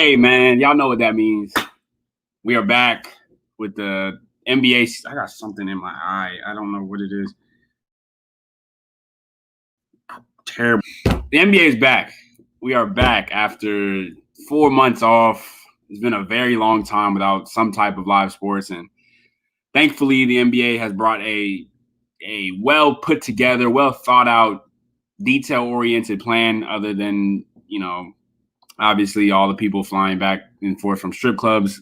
Hey, man, y'all know what that means. We are back with the NBA. I got something in my eye. I don't know what it is. Terrible. The NBA is back. We are back after 4 months off. It's been a very long time without some type of live sports. And thankfully, the NBA has brought a well put together, well thought out, detail oriented plan other than, obviously all the people flying back and forth from strip clubs.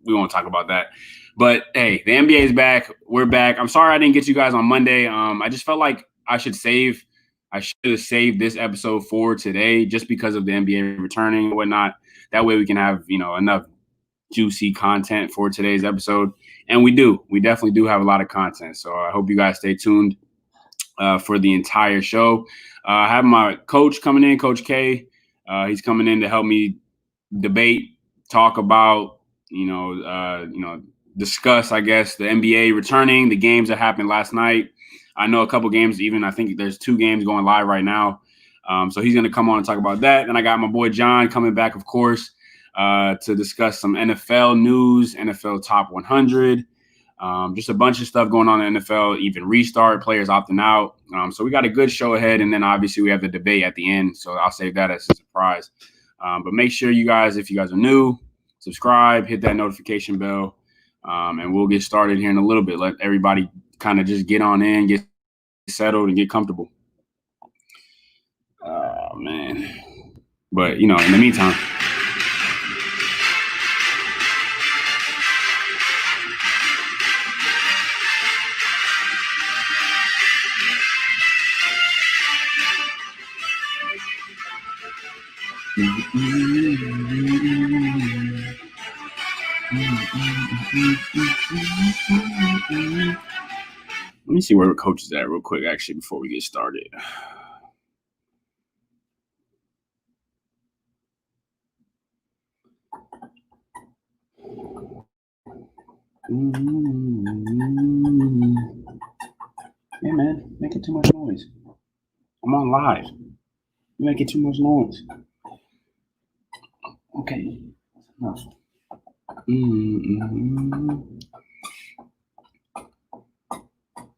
We won't talk about that. But hey, the NBA is back. We're back. I'm sorry I didn't get you guys on Monday. I just felt like I should have saved this episode for today just because of the NBA returning and whatnot. That way we can have, enough juicy content for today's episode. And we do. We definitely do have a lot of content. So I hope you guys stay tuned for the entire show. I have my coach coming in, Coach K. He's coming in to help me debate, talk about, discuss, I guess, the NBA returning, the games that happened last night. I know a couple games, I think there's 2 games going live right now. So he's going to come on and talk about that. And I got my boy John coming back, of course, to discuss some NFL news, NFL Top 100, just a bunch of stuff going on in the NFL, even restart, players opting out. So we got a good show ahead. And then obviously we have the debate at the end. So I'll save that as a surprise. But make sure you guys, if you guys are new, subscribe, hit that notification bell, and we'll get started here in a little bit. Let everybody kind of just get on in, get settled, and get comfortable. Oh, man. But, in the meantime. Let me see where the coach is at real quick, actually, before we get started. Hey, man, making too much noise. I'm on live. You're making too much noise. Okay. Enough.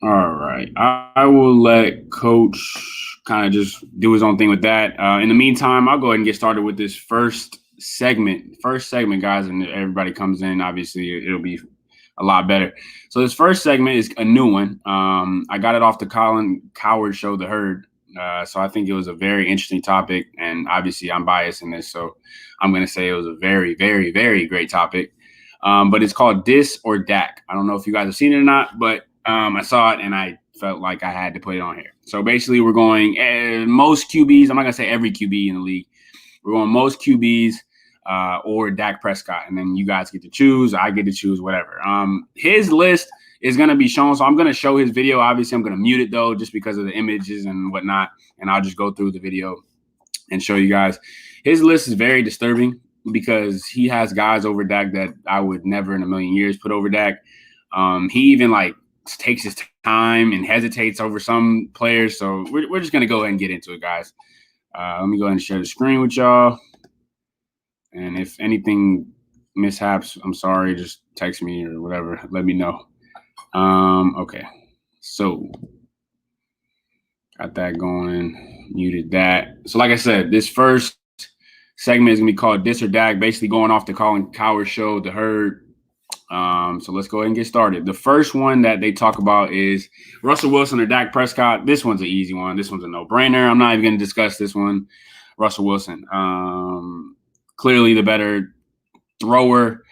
All right. I will let Coach kind of just do his own thing with that. In the meantime, I'll go ahead and get started with this first segment, guys, and everybody comes in. Obviously, it'll be a lot better. So this first segment is a new one. I got it off the Colin Cowherd show, The Herd. So I think it was a very interesting topic, and obviously I'm biased in this, so I'm going to say it was a very, very, very great topic. But it's called Dis or Dak. I don't know if you guys have seen it or not, but I saw it and I felt like I had to put it on here. So basically we're going most QBs. I'm not going to say every QB in the league. We're going most QBs or Dak Prescott, and then you guys get to choose. I get to choose, whatever. His list is going to be shown. So I'm going to show his video. Obviously, I'm going to mute it, though, just because of the images and whatnot. And I'll just go through the video and show you guys. His list is very disturbing because he has guys over Dak that I would never in a million years put over Dak. He even, takes his time and hesitates over some players. So we're just going to go ahead and get into it, guys. Let me go ahead and share the screen with y'all. And if anything mishaps, I'm sorry. Just text me or whatever. Let me know. Okay, so got that going, muted that. So like I said, this first segment is going to be called Dis or Dak, basically going off the Colin Cowherd show, The Herd. So let's go ahead and get started. The first one that they talk about is Russell Wilson or Dak Prescott. This one's an easy one. This one's a no-brainer. I'm not even going to discuss this one. Russell Wilson. Clearly the better thrower,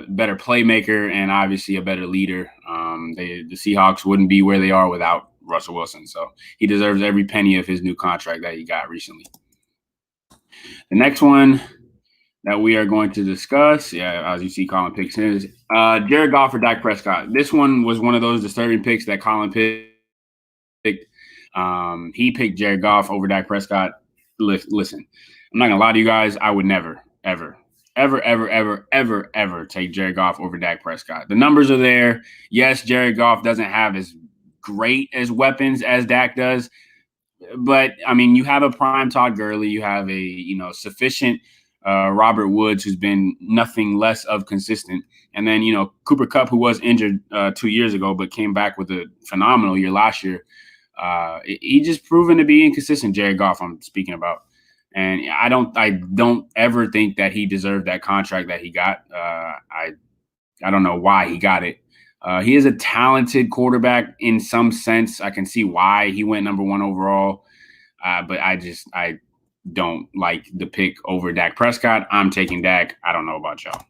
better playmaker, and obviously a better leader. The Seahawks wouldn't be where they are without Russell Wilson. So he deserves every penny of his new contract that he got recently. The next one that we are going to discuss, as you see Colin picks his, Jared Goff or Dak Prescott. This one was one of those disturbing picks that Colin picked. He picked Jared Goff over Dak Prescott. Listen, I'm not going to lie to you guys. I would never, ever take Jared Goff over Dak Prescott. The numbers are there. Yes, Jared Goff doesn't have as great as weapons as Dak does. But, I mean, you have a prime Todd Gurley. You have a, sufficient Robert Woods, who's been nothing less of consistent. And then, Cooper Kupp, who was injured 2 years ago, but came back with a phenomenal year last year. He just proven to be inconsistent. Jared Goff, I'm speaking about. And I don't ever think that he deserved that contract that he got. I don't know why he got it. He is a talented quarterback in some sense. I can see why he went number 1 overall. But I don't like the pick over Dak Prescott. I'm taking Dak. I don't know about y'all.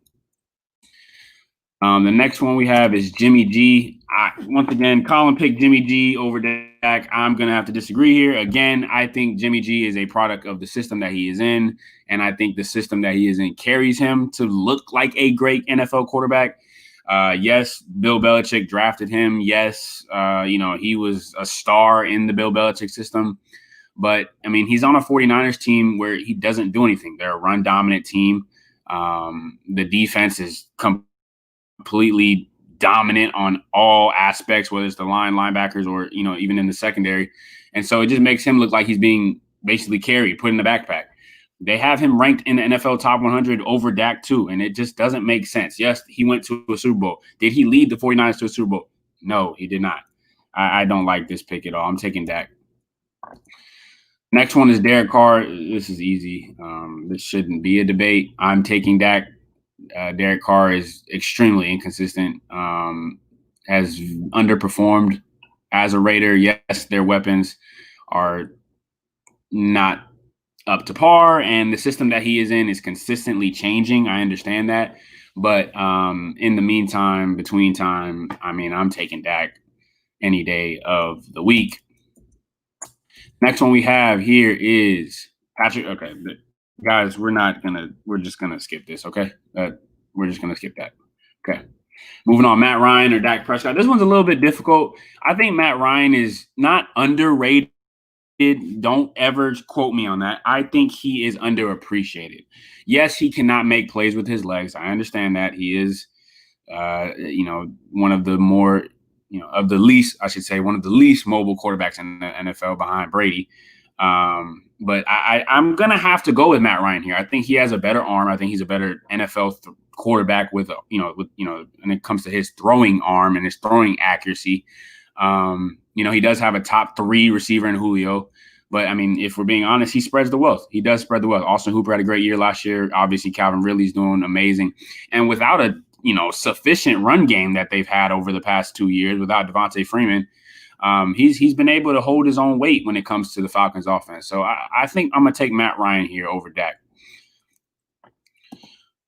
The next one we have is Jimmy G. Once again, Colin picked Jimmy G over Dak. I'm going to have to disagree here. Again, I think Jimmy G is a product of the system that he is in, and I think the system that he is in carries him to look like a great NFL quarterback. Yes, Bill Belichick drafted him. Yes, he was a star in the Bill Belichick system. But, I mean, he's on a 49ers team where he doesn't do anything. They're a run-dominant team. The defense is completely dominant on all aspects, whether it's the linebackers or, even in the secondary. And so it just makes him look like he's being basically carried, put in the backpack. They have him ranked in the NFL top 100 over Dak too, and it just doesn't make sense. Yes, he went to a Super Bowl. Did he lead the 49ers to a Super Bowl? No, he did not. I don't like this pick at all. I'm taking Dak. Next one is Derek Carr. This is easy. This shouldn't be a debate. I'm taking Dak. Derek Carr is extremely inconsistent, has underperformed as a Raider. Yes, their weapons are not up to par, and the system that he is in is consistently changing. I understand that. But in the meantime, between time, I mean, I'm taking Dak any day of the week. Next one we have here is Patrick. Okay, guys, we're just gonna skip this. Okay, we're just gonna skip that. Okay, moving on. Matt Ryan or Dak Prescott. This one's a little bit difficult. I think Matt Ryan is not underrated. Don't ever quote me on that. I think he is underappreciated. Yes, he cannot make plays with his legs. I understand that. He is, one of the more of the least, I should say, one of the least mobile quarterbacks in the NFL behind Brady. But I'm going to have to go with Matt Ryan here. I think he has a better arm. I think he's a better NFL quarterback when it comes to his throwing arm and his throwing accuracy. He does have a top 3 receiver in Julio. But, I mean, if we're being honest, he spreads the wealth. He does spread the wealth. Austin Hooper had a great year last year. Obviously, Calvin Ridley's doing amazing. And without a sufficient run game that they've had over the past 2 years without Devontae Freeman, he's been able to hold his own weight when it comes to the Falcons offense. So I think I'm going to take Matt Ryan here over Dak.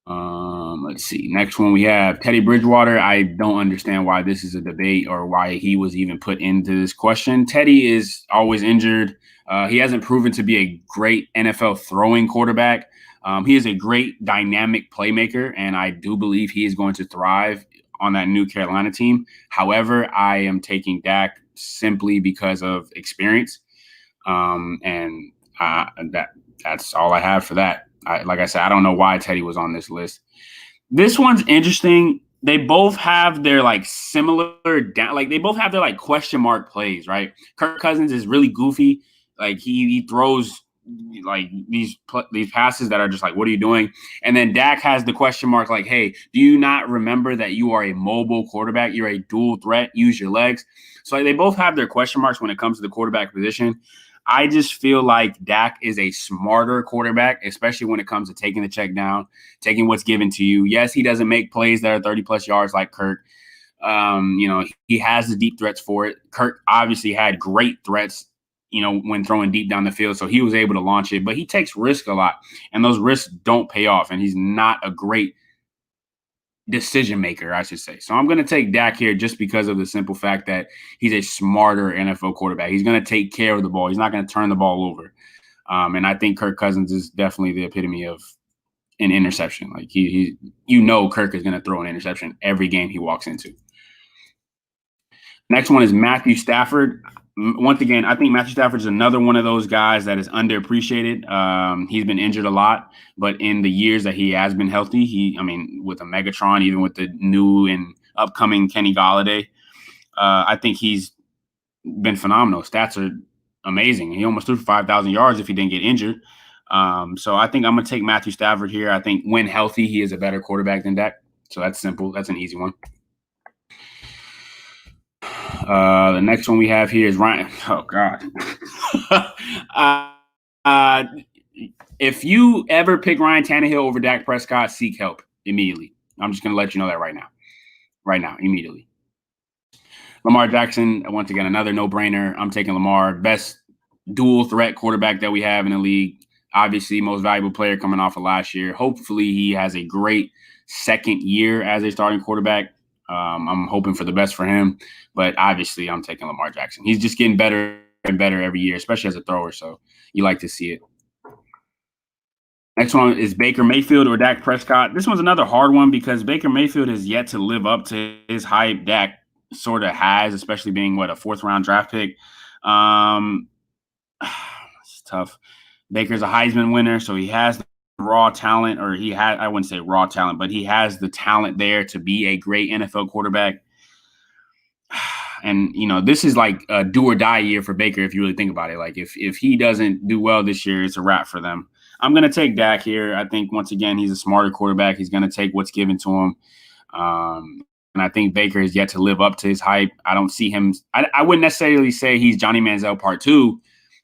Let's see. Next one we have Teddy Bridgewater. I don't understand why this is a debate or why he was even put into this question. Teddy is always injured. He hasn't proven to be a great NFL throwing quarterback. He is a great dynamic playmaker, and I do believe he is going to thrive on that new Carolina team. However, I am taking Dak simply because of experience. And that's all I have for that. Like I said, I don't know why Teddy was on this list. This one's interesting. They both have their similar they both have their question mark plays, right? Kirk Cousins is really goofy. He throws these passes that are just what are you doing? And then Dak has the question mark hey, do you not remember that you are a mobile quarterback? You're a dual threat. Use your legs. So they both have their question marks when it comes to the quarterback position. I just feel like Dak is a smarter quarterback, especially when it comes to taking the check down, taking what's given to you. Yes, he doesn't make plays that are 30-plus yards like Kirk. He has the deep threats for it. Kirk obviously had great threats, when throwing deep down the field, so he was able to launch it. But he takes risks a lot, and those risks don't pay off, and he's not a great decision maker, I should say. So I'm going to take Dak here just because of the simple fact that he's a smarter NFL quarterback. He's going to take care of the ball. He's not going to turn the ball over. And I think Kirk Cousins is definitely the epitome of an interception. Kirk is going to throw an interception every game he walks into. Next one is Matthew Stafford. Once again, I think Matthew Stafford is another one of those guys that is underappreciated. He's been injured a lot, but in the years that he has been healthy, with a Megatron, even with the new and upcoming Kenny Golladay, I think he's been phenomenal. Stats are amazing. He almost threw for 5,000 yards if he didn't get injured. So I think I'm going to take Matthew Stafford here. I think when healthy, he is a better quarterback than Dak. So that's simple. That's an easy one. The next one we have here is Ryan. Oh, God. uh, if you ever pick Ryan Tannehill over Dak Prescott, seek help immediately. I'm just going to let you know that right now. Right now, immediately. Lamar Jackson, once again, another no-brainer. I'm taking Lamar. Best dual threat quarterback that we have in the league. Obviously, most valuable player coming off of last year. Hopefully, he has a great second year as a starting quarterback. I'm hoping for the best for him. But obviously, I'm taking Lamar Jackson. He's just getting better and better every year, especially as a thrower. So you like to see it. Next one is Baker Mayfield or Dak Prescott. This one's another hard one because Baker Mayfield has yet to live up to his hype. Dak sort of has, especially being a 4th-round draft pick. It's tough. Baker's a Heisman winner, so he has the raw talent, or I wouldn't say raw talent, but he has the talent there to be a great NFL quarterback. And, this is like a do or die year for Baker if you really think about it. Like if he doesn't do well this year, it's a wrap for them. I'm going to take Dak here. I think, once again, he's a smarter quarterback. He's going to take what's given to him. And I think Baker has yet to live up to his hype. I don't see him. I wouldn't necessarily say he's Johnny Manziel Part 2,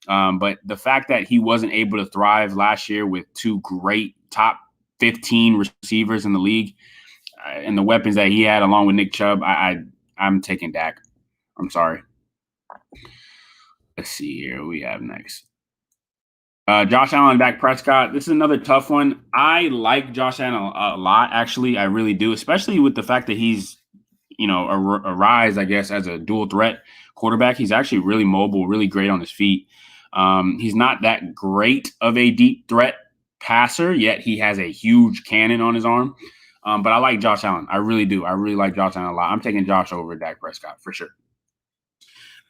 but the fact that he wasn't able to thrive last year with 2 great top 15 receivers in the league and the weapons that he had along with Nick Chubb, I'm taking Dak. I'm sorry. Let's see here. What we have next. Josh Allen, Dak Prescott. This is another tough one. I like Josh Allen a lot, actually. I really do, especially with the fact that he's, a rise, I guess, as a dual threat quarterback. He's actually really mobile, really great on his feet. He's not that great of a deep threat passer, yet he has a huge cannon on his arm. But I like Josh Allen. I really do. I really like Josh Allen a lot. I'm taking Josh over Dak Prescott for sure.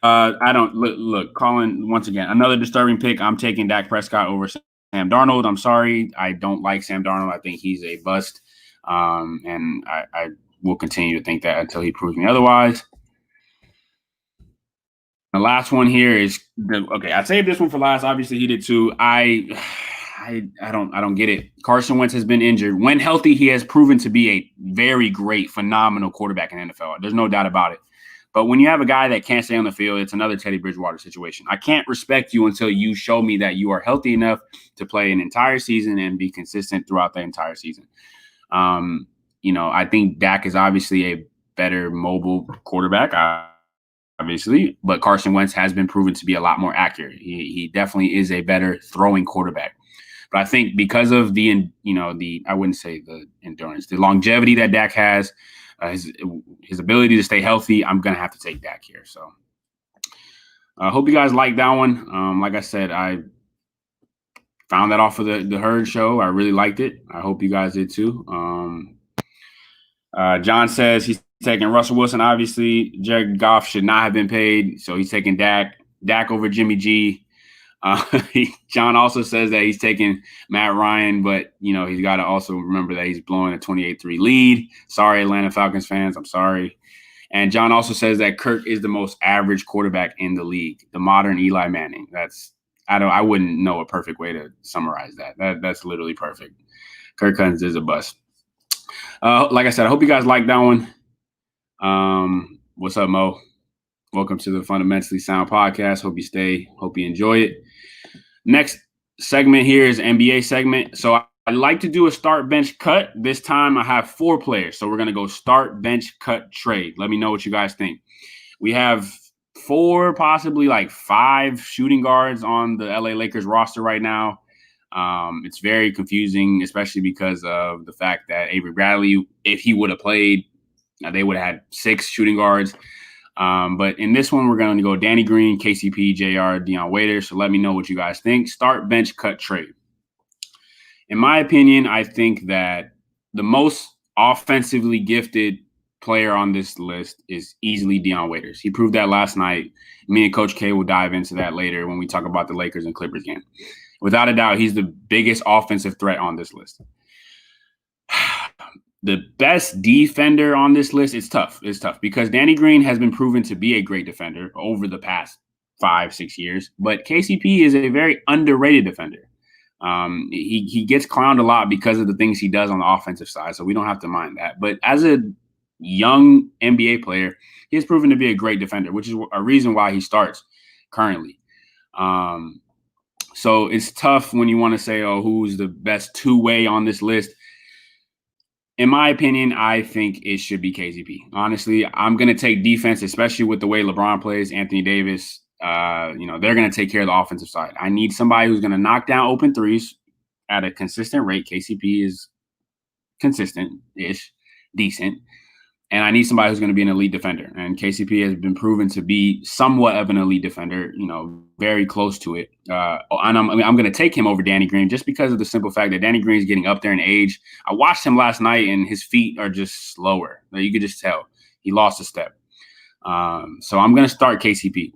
I don't look, Colin, once again, another disturbing pick. I'm taking Dak Prescott over Sam Darnold. I'm sorry. I don't like Sam Darnold. I think he's a bust. And I will continue to think that until he proves me otherwise. The last one here is okay. I saved this one for last. Obviously, he did too. I don't get it. Carson Wentz has been injured. When healthy, he has proven to be a very great, phenomenal quarterback in the NFL. There's no doubt about it. But when you have a guy that can't stay on the field, it's another Teddy Bridgewater situation. I can't respect you until you show me that you are healthy enough to play an entire season and be consistent throughout the entire season. I think Dak is obviously a better mobile quarterback, obviously, but Carson Wentz has been proven to be a lot more accurate. He definitely is a better throwing quarterback. But I think because of the I wouldn't say the endurance, the longevity that Dak has, his ability to stay healthy, I'm going to have to take Dak here. So I hope you guys like that one. Like I said, I found that off of the Herd show. I really liked it. I hope you guys did too. John says he's taking Russell Wilson. Obviously, Jared Goff should not have been paid. So he's taking Dak over Jimmy G. John also says that he's taking Matt Ryan, but, he's got to also remember that he's blowing a 28-3 lead. Sorry, Atlanta Falcons fans. I'm sorry. And John also says that Kirk is the most average quarterback in the league, the modern Eli Manning. I wouldn't know a perfect way to summarize that. That's literally perfect. Kirk Cousins is a bust. Like I said, I hope you guys like that one. What's up, Mo? Welcome to the Fundamentally Sound Podcast. Hope you enjoy it. Next segment here is NBA segment. So I'd like to do a start, bench, cut. This time I have 4 players. So we're going to go start, bench, cut, trade. Let me know what you guys think. We have 4, possibly like 5 shooting guards on the LA Lakers roster right now. It's very confusing, especially because of the fact that Avery Bradley, if he would have played, they would have had 6 shooting guards. But in this one, we're going to go Danny Green, KCP, JR, Deion Waiters. So let me know what you guys think. Start, bench, cut, trade. In my opinion, I think that the most offensively gifted player on this list is easily Deion Waiters. He proved that last night. Me and Coach K will dive into that later when we talk about the Lakers and Clippers game. Without a doubt, he's the biggest offensive threat on this list. The best defender on this list, it's tough. It's tough because Danny Green has been proven to be a great defender over the past 5-6 years, but KCP is a very underrated defender. He gets clowned a lot because of the things he does on the offensive side, so we don't have to mind that. But as a young NBA player, he has proven to be a great defender, which is a reason why he starts currently. So it's tough when you want to say, oh, who's the best two-way on this list? In my opinion, I think it should be KCP. Honestly, I'm going to take defense, especially with the way LeBron plays, Anthony Davis. They're going to take care of the offensive side. I need somebody who's going to knock down open threes at a consistent rate. KCP is consistent-ish, decent. And I need somebody who's going to be an elite defender. And KCP has been proven to be somewhat of an elite defender, very close to it. And I'm going to take him over Danny Green just because of the simple fact that Danny Green is getting up there in age. I watched him last night, and his feet are just slower. You could just tell he lost a step. So I'm going to start KCP.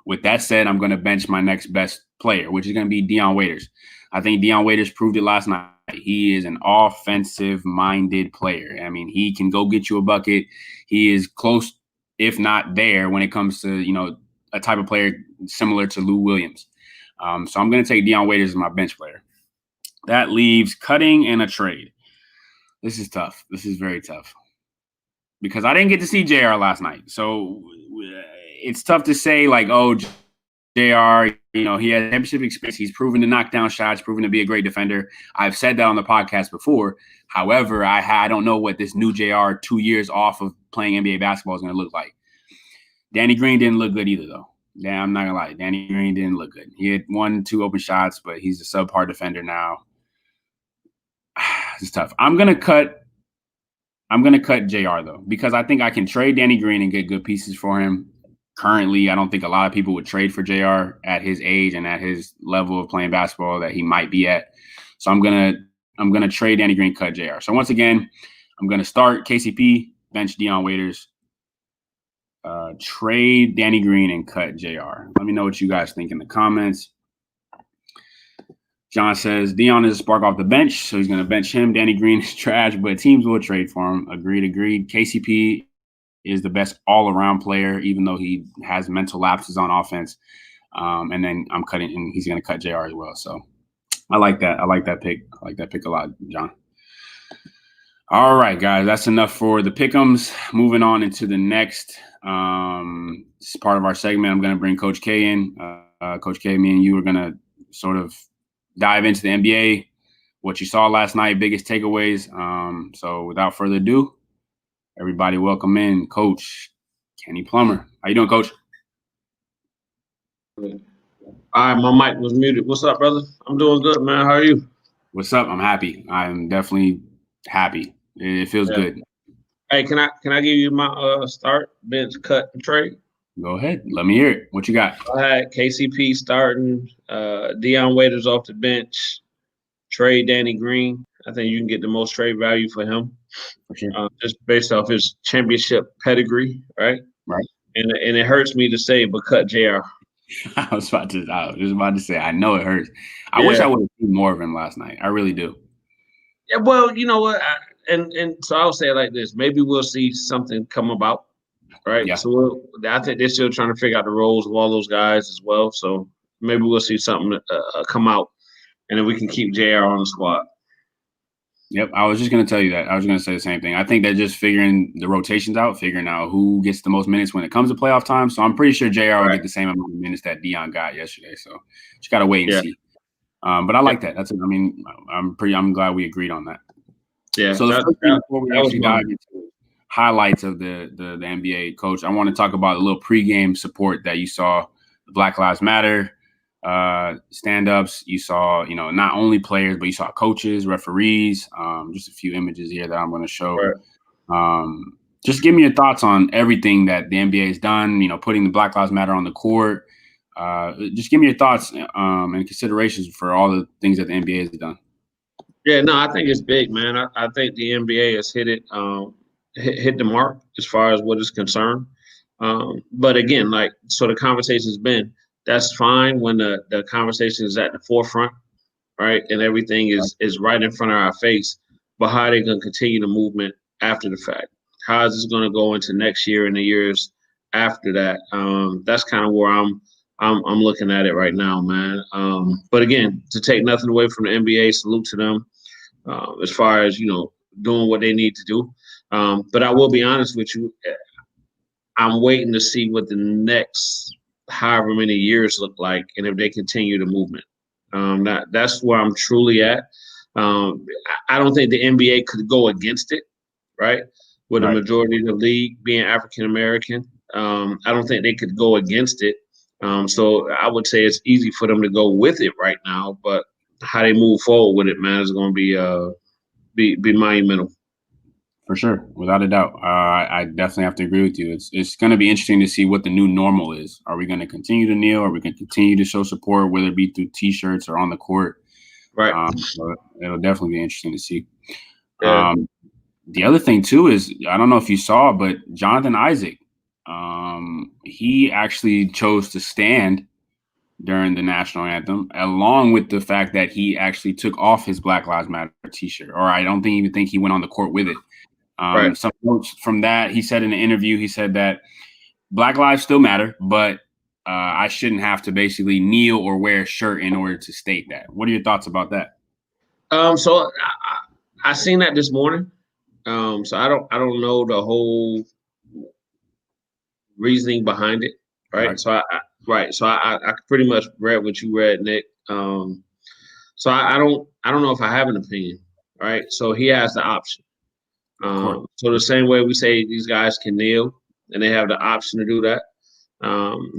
With that said, I'm going to bench my next best player, which is going to be Dion Waiters. I think Dion Waiters proved it last night. He is an offensive-minded player. I mean, he can go get you a bucket. He is close, if not there, when it comes to, a type of player similar to Lou Williams. So I'm going to take Dion Waiters as my bench player. That leaves cutting and a trade. This is tough. This is very tough because I didn't get to see JR last night. So it's tough to say like, oh, JR, he has championship experience. He's proven to knock down shots, proven to be a great defender. I've said that on the podcast before. However, I don't know what this new JR 2 years off of playing NBA basketball is going to look like. Danny Green didn't look good either, though. Yeah, I'm not going to lie. Danny Green didn't look good. He had 1-2 open shots, but he's a subpar defender now. It's tough. I'm going to cut JR, though, because I think I can trade Danny Green and get good pieces for him. Currently, I don't think a lot of people would trade for JR at his age and at his level of playing basketball that he might be at. So I'm gonna trade Danny Green, cut JR. So once again, I'm gonna start KCP, bench Dion Waiters, trade Danny Green, and cut JR. Let me know what you guys think in the comments. John says Dion is a spark off the bench, so he's gonna bench him. Danny Green is trash, but teams will trade for him. Agreed. KCP is the best all-around player, even though he has mental lapses on offense. And then I'm cutting, and he's going to cut JR as well. So I like that. I like that pick. I like that pick a lot, John. All right, guys, that's enough for the pick'ems. Moving on into the next this is part of our segment. I'm going to bring Coach K in. Coach K, me and you are going to sort of dive into the NBA, what you saw last night, biggest takeaways. So without further ado, everybody welcome in Coach Kenny Plummer. How you doing, Coach? All right, my mic was muted. What's up, brother? I'm doing good, man. How are you? What's up? I'm happy. I'm definitely happy. It feels good. Hey, can I give you my start, bench, cut, and trade? Go ahead. Let me hear it. What you got? I had KCP starting, Dion Waiters off the bench, trade Danny Green. I think you can get the most trade value for him. For sure. Just based off his championship pedigree, right? Right. And it hurts me to say, but cut JR. I was about to say, I know it hurts. I wish I would have seen more of him last night. I really do. Yeah, well, you know what? And so I'll say it like this. Maybe we'll see something come about, right? Yeah. So I think they're still trying to figure out the roles of all those guys as well. So maybe we'll see something come out, and then we can keep JR on the squad. Yep, I was just going to tell you that. I was going to say the same thing. I think they're just figuring the rotations out, figuring out who gets the most minutes when it comes to playoff time. So I'm pretty sure JR will get the same amount of minutes that Dion got yesterday. So just got to wait and see. But I like that. I'm glad we agreed on that. Yeah. So the first thing before we actually dive into highlights of the NBA, Coach, I want to talk about a little pregame support that you saw. The Black Lives Matter stand-ups. You saw, not only players, but you saw coaches, referees, just a few images here that I'm going to show. Right. Just give me your thoughts on everything that the NBA has done, putting the Black Lives Matter on the court. Just give me your thoughts and considerations for all the things that the NBA has done. Yeah, no, I think it's big, man. I think the NBA has hit the mark as far as what is concerned. But again, so the conversation's been, that's fine when the conversation is at the forefront, right? And everything is right in front of our face. But how are they going to continue the movement after the fact? How is this going to go into next year and the years after that? That's kind of where I'm I'm looking at it right now, man. But again, to take nothing away from the NBA, salute to them as far as doing what they need to do. But I will be honest with you, I'm waiting to see what the next however many years look like, and if they continue the movement. That's where I'm truly at. I don't think the NBA could go against it, right? With the Right. majority of the league being African American, I don't think they could go against it. So I would say it's easy for them to go with it right now, but how they move forward with it, man, is going to be monumental. For sure, without a doubt. I definitely have to agree with you. It's going to be interesting to see what the new normal is. Are we going to continue to kneel? Are we going to continue to show support, whether it be through T-shirts or on the court? Right. But it'll definitely be interesting to see. Yeah. The other thing too is I don't know if you saw, but Jonathan Isaac, he actually chose to stand during the national anthem, along with the fact that he actually took off his Black Lives Matter T-shirt. Or I don't even think he went on the court with it. Right. Some notes from that, he said in an interview, he said that Black lives still matter, but I shouldn't have to basically kneel or wear a shirt in order to state that. What are your thoughts about that? So I seen that this morning. So I don't know the whole reasoning behind it. Right. So I pretty much read what you read, Nick. So I don't know if I have an opinion. Right. So he has the option. So the same way we say these guys can kneel and they have the option to do that,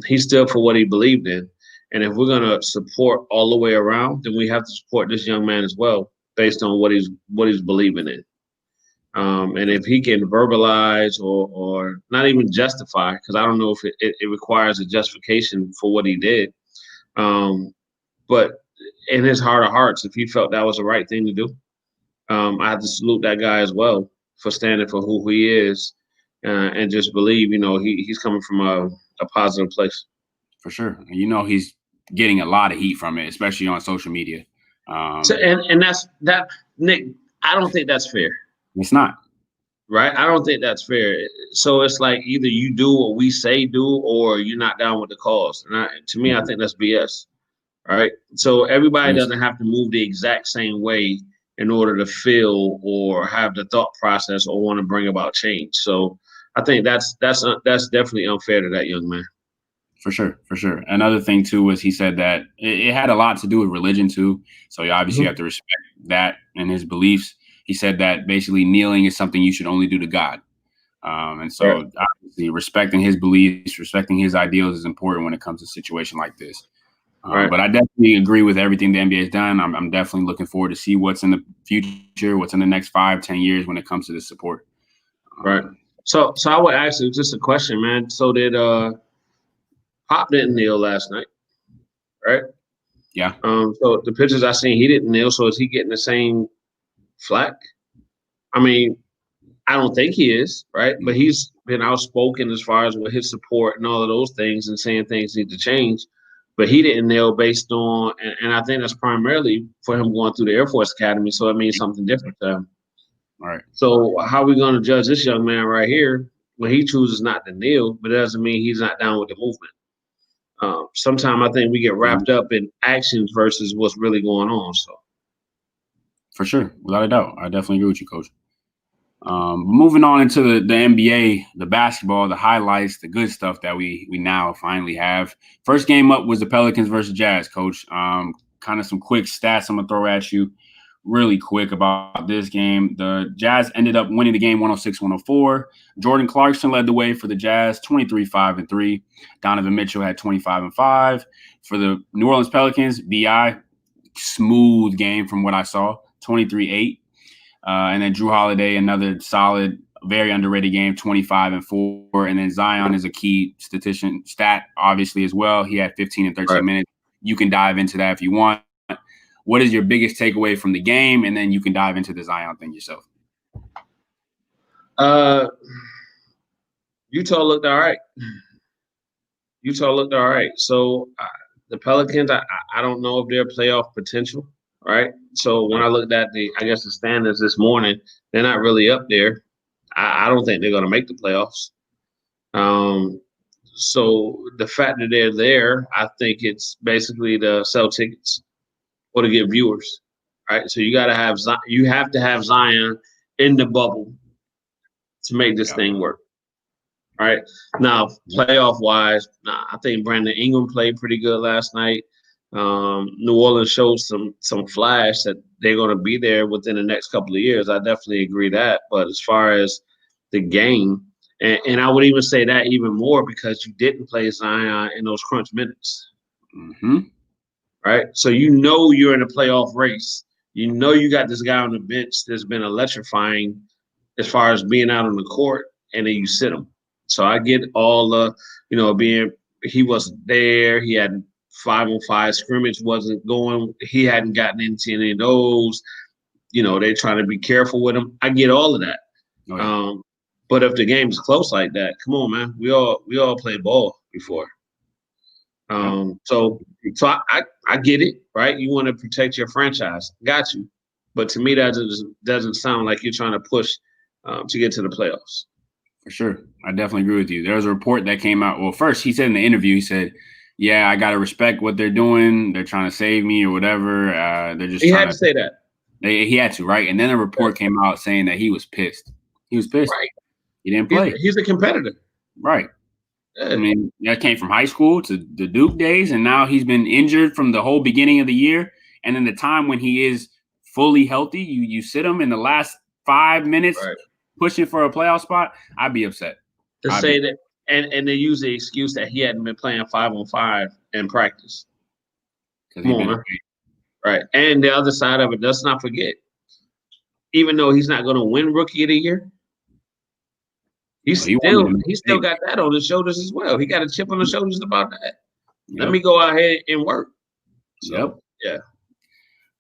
he stood for what he believed in. And if we're gonna support all the way around, then we have to support this young man as well, based on what he's believing in. And if he can verbalize or not even justify, because I don't know if it requires a justification for what he did, but in his heart of hearts, if he felt that was the right thing to do, I have to salute that guy as well for standing for who he is and just believe, he's coming from a positive place. For sure. He's getting a lot of heat from it, especially on social media. So and that's that, Nick. I don't think that's fair. It's not. Right? I don't think that's fair. So it's like either you do what we say do, or you're not down with the cause. And to me, I think that's BS. Right? So everybody doesn't have to move the exact same way in order to feel or have the thought process or want to bring about change. So I think that's definitely unfair to that young man. For sure, for sure. Another thing too was he said that it had a lot to do with religion too. So you obviously have to respect that and his beliefs. He said that basically kneeling is something you should only do to God. And so obviously respecting his beliefs, respecting his ideals is important when it comes to a situation like this. But I definitely agree with everything the NBA has done. I'm definitely looking forward to see what's in the future, what's in the next 5-10 years when it comes to this support. Right. So I would ask you just a question, man. So did Pop didn't kneel last night, right? Yeah. So the pictures I seen, he didn't kneel. So is he getting the same flack? I mean, I don't think he is, right? But he's been outspoken as far as with his support and all of those things and saying things need to change. But he didn't kneel based on, and I think that's primarily for him going through the Air Force Academy. So that means something different to him. All right. So how are we going to judge this young man right here when he chooses not to kneel, but it doesn't mean he's not down with the movement? Sometimes I think we get wrapped up in actions versus what's really going on. So, for sure, without a doubt, I definitely agree with you, Coach. Moving on into the NBA, the basketball, the highlights, the good stuff that we now finally have. First game up was the Pelicans versus Jazz, Coach. Kind of some quick stats I'm gonna throw at you really quick about this game. The Jazz ended up winning the game 106-104. Jordan Clarkson led the way for the Jazz, 23-5-3. Donovan Mitchell had 25-5. For the New Orleans Pelicans, BI, smooth game from what I saw, 23-8. And then Drew Holiday, another solid, very underrated game, 25-4. And then Zion is a key stat, obviously, as well. He had 15 and 13 minutes. You can dive into that if you want. What is your biggest takeaway from the game? And then you can dive into the Zion thing yourself. Utah looked all right. So the Pelicans, I don't know if they're playoff potential, right? So when I looked at the standings this morning, they're not really up there. I don't think they're going to make the playoffs. So the fact that they're there, I think it's basically to sell tickets or to get viewers, right? So you have to have Zion in the bubble to make this Yeah. thing work, right? Now, playoff wise, nah, I think Brandon Ingram played pretty good last night. New Orleans showed some flash that they're going to be there within the next couple of years. I definitely agree that. But as far as the game, and I would even say that even more because you didn't play Zion in those crunch minutes, Mm-hmm. right? So you know you're in a playoff race. You know you got this guy on the bench that's been electrifying as far as being out on the court, and then you sit him. So I get all the, being he wasn't there. He had 5-on-5 scrimmage wasn't going. He hadn't gotten into any of those. They're trying to be careful with him. I get all of that. Oh, yeah. But if the game's close like that, come on, man. We all played ball before. So I get it, right? You want to protect your franchise. Got you. But to me, that doesn't sound like you're trying to push to get to the playoffs. For sure. I definitely agree with you. There was a report that came out. Well, first, he said in the interview, he said, yeah, I got to respect what they're doing. They're trying to save me or whatever. They're just He trying had to say that. He had to, right? And then a report came out saying that he was pissed. He was pissed. Right. He didn't play. He's a competitor. Right. Yeah. I mean, that came from high school to the Duke days, and now he's been injured from the whole beginning of the year. And then the time when he is fully healthy, you sit him in the last 5 minutes pushing for a playoff spot, I'd be upset. That, and they use the excuse that he hadn't been playing 5-on-5 in practice. Come on, man. Right. And the other side of it, let's not forget, even though he's not going to win Rookie of the Year, he still got that on his shoulders as well. He got a chip on his shoulders about that. Yep. Let me go out here and work. So, yeah.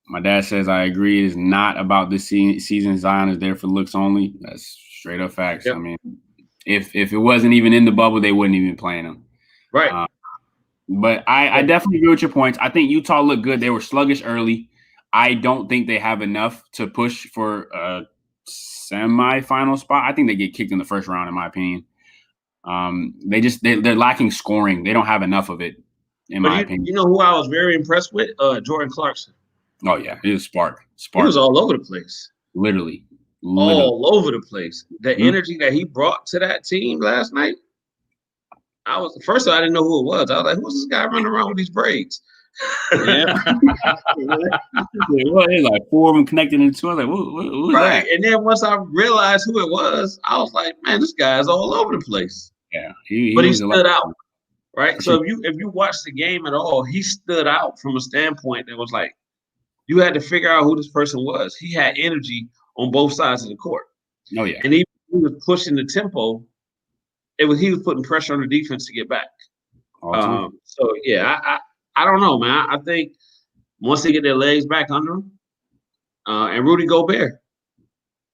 My dad says I agree. It's not about this season. Zion is there for looks only. That's straight up facts. Yep. I mean, if it wasn't even in the bubble, they wouldn't even be playing him. Right. But I definitely agree with your points. I think Utah looked good. They were sluggish early. I don't think they have enough to push for a semifinal spot. I think they get kicked in the first round, in my opinion. They're lacking scoring. They don't have enough of it, in my opinion. You know who I was very impressed with? Jordan Clarkson. Oh, yeah. He was spark. He was all over the place. Literally. All over the place. The energy that he brought to that team last night. First of all, I didn't know who it was. I was like, who's this guy running around with these braids? Yeah. Well, there's like 4 of them connected into. I was like, who's right. that? And then once I realized who it was, I was like, man, this guy's all over the place. Yeah. But he stood out. Right. So if you watch the game at all, he stood out from a standpoint that was like, you had to figure out who this person was. He had energy on both sides of the court. Oh, yeah. And he was pushing the tempo. He was putting pressure on the defense to get back. So, yeah, I don't know, man. I think once they get their legs back under them, and Rudy Gobert.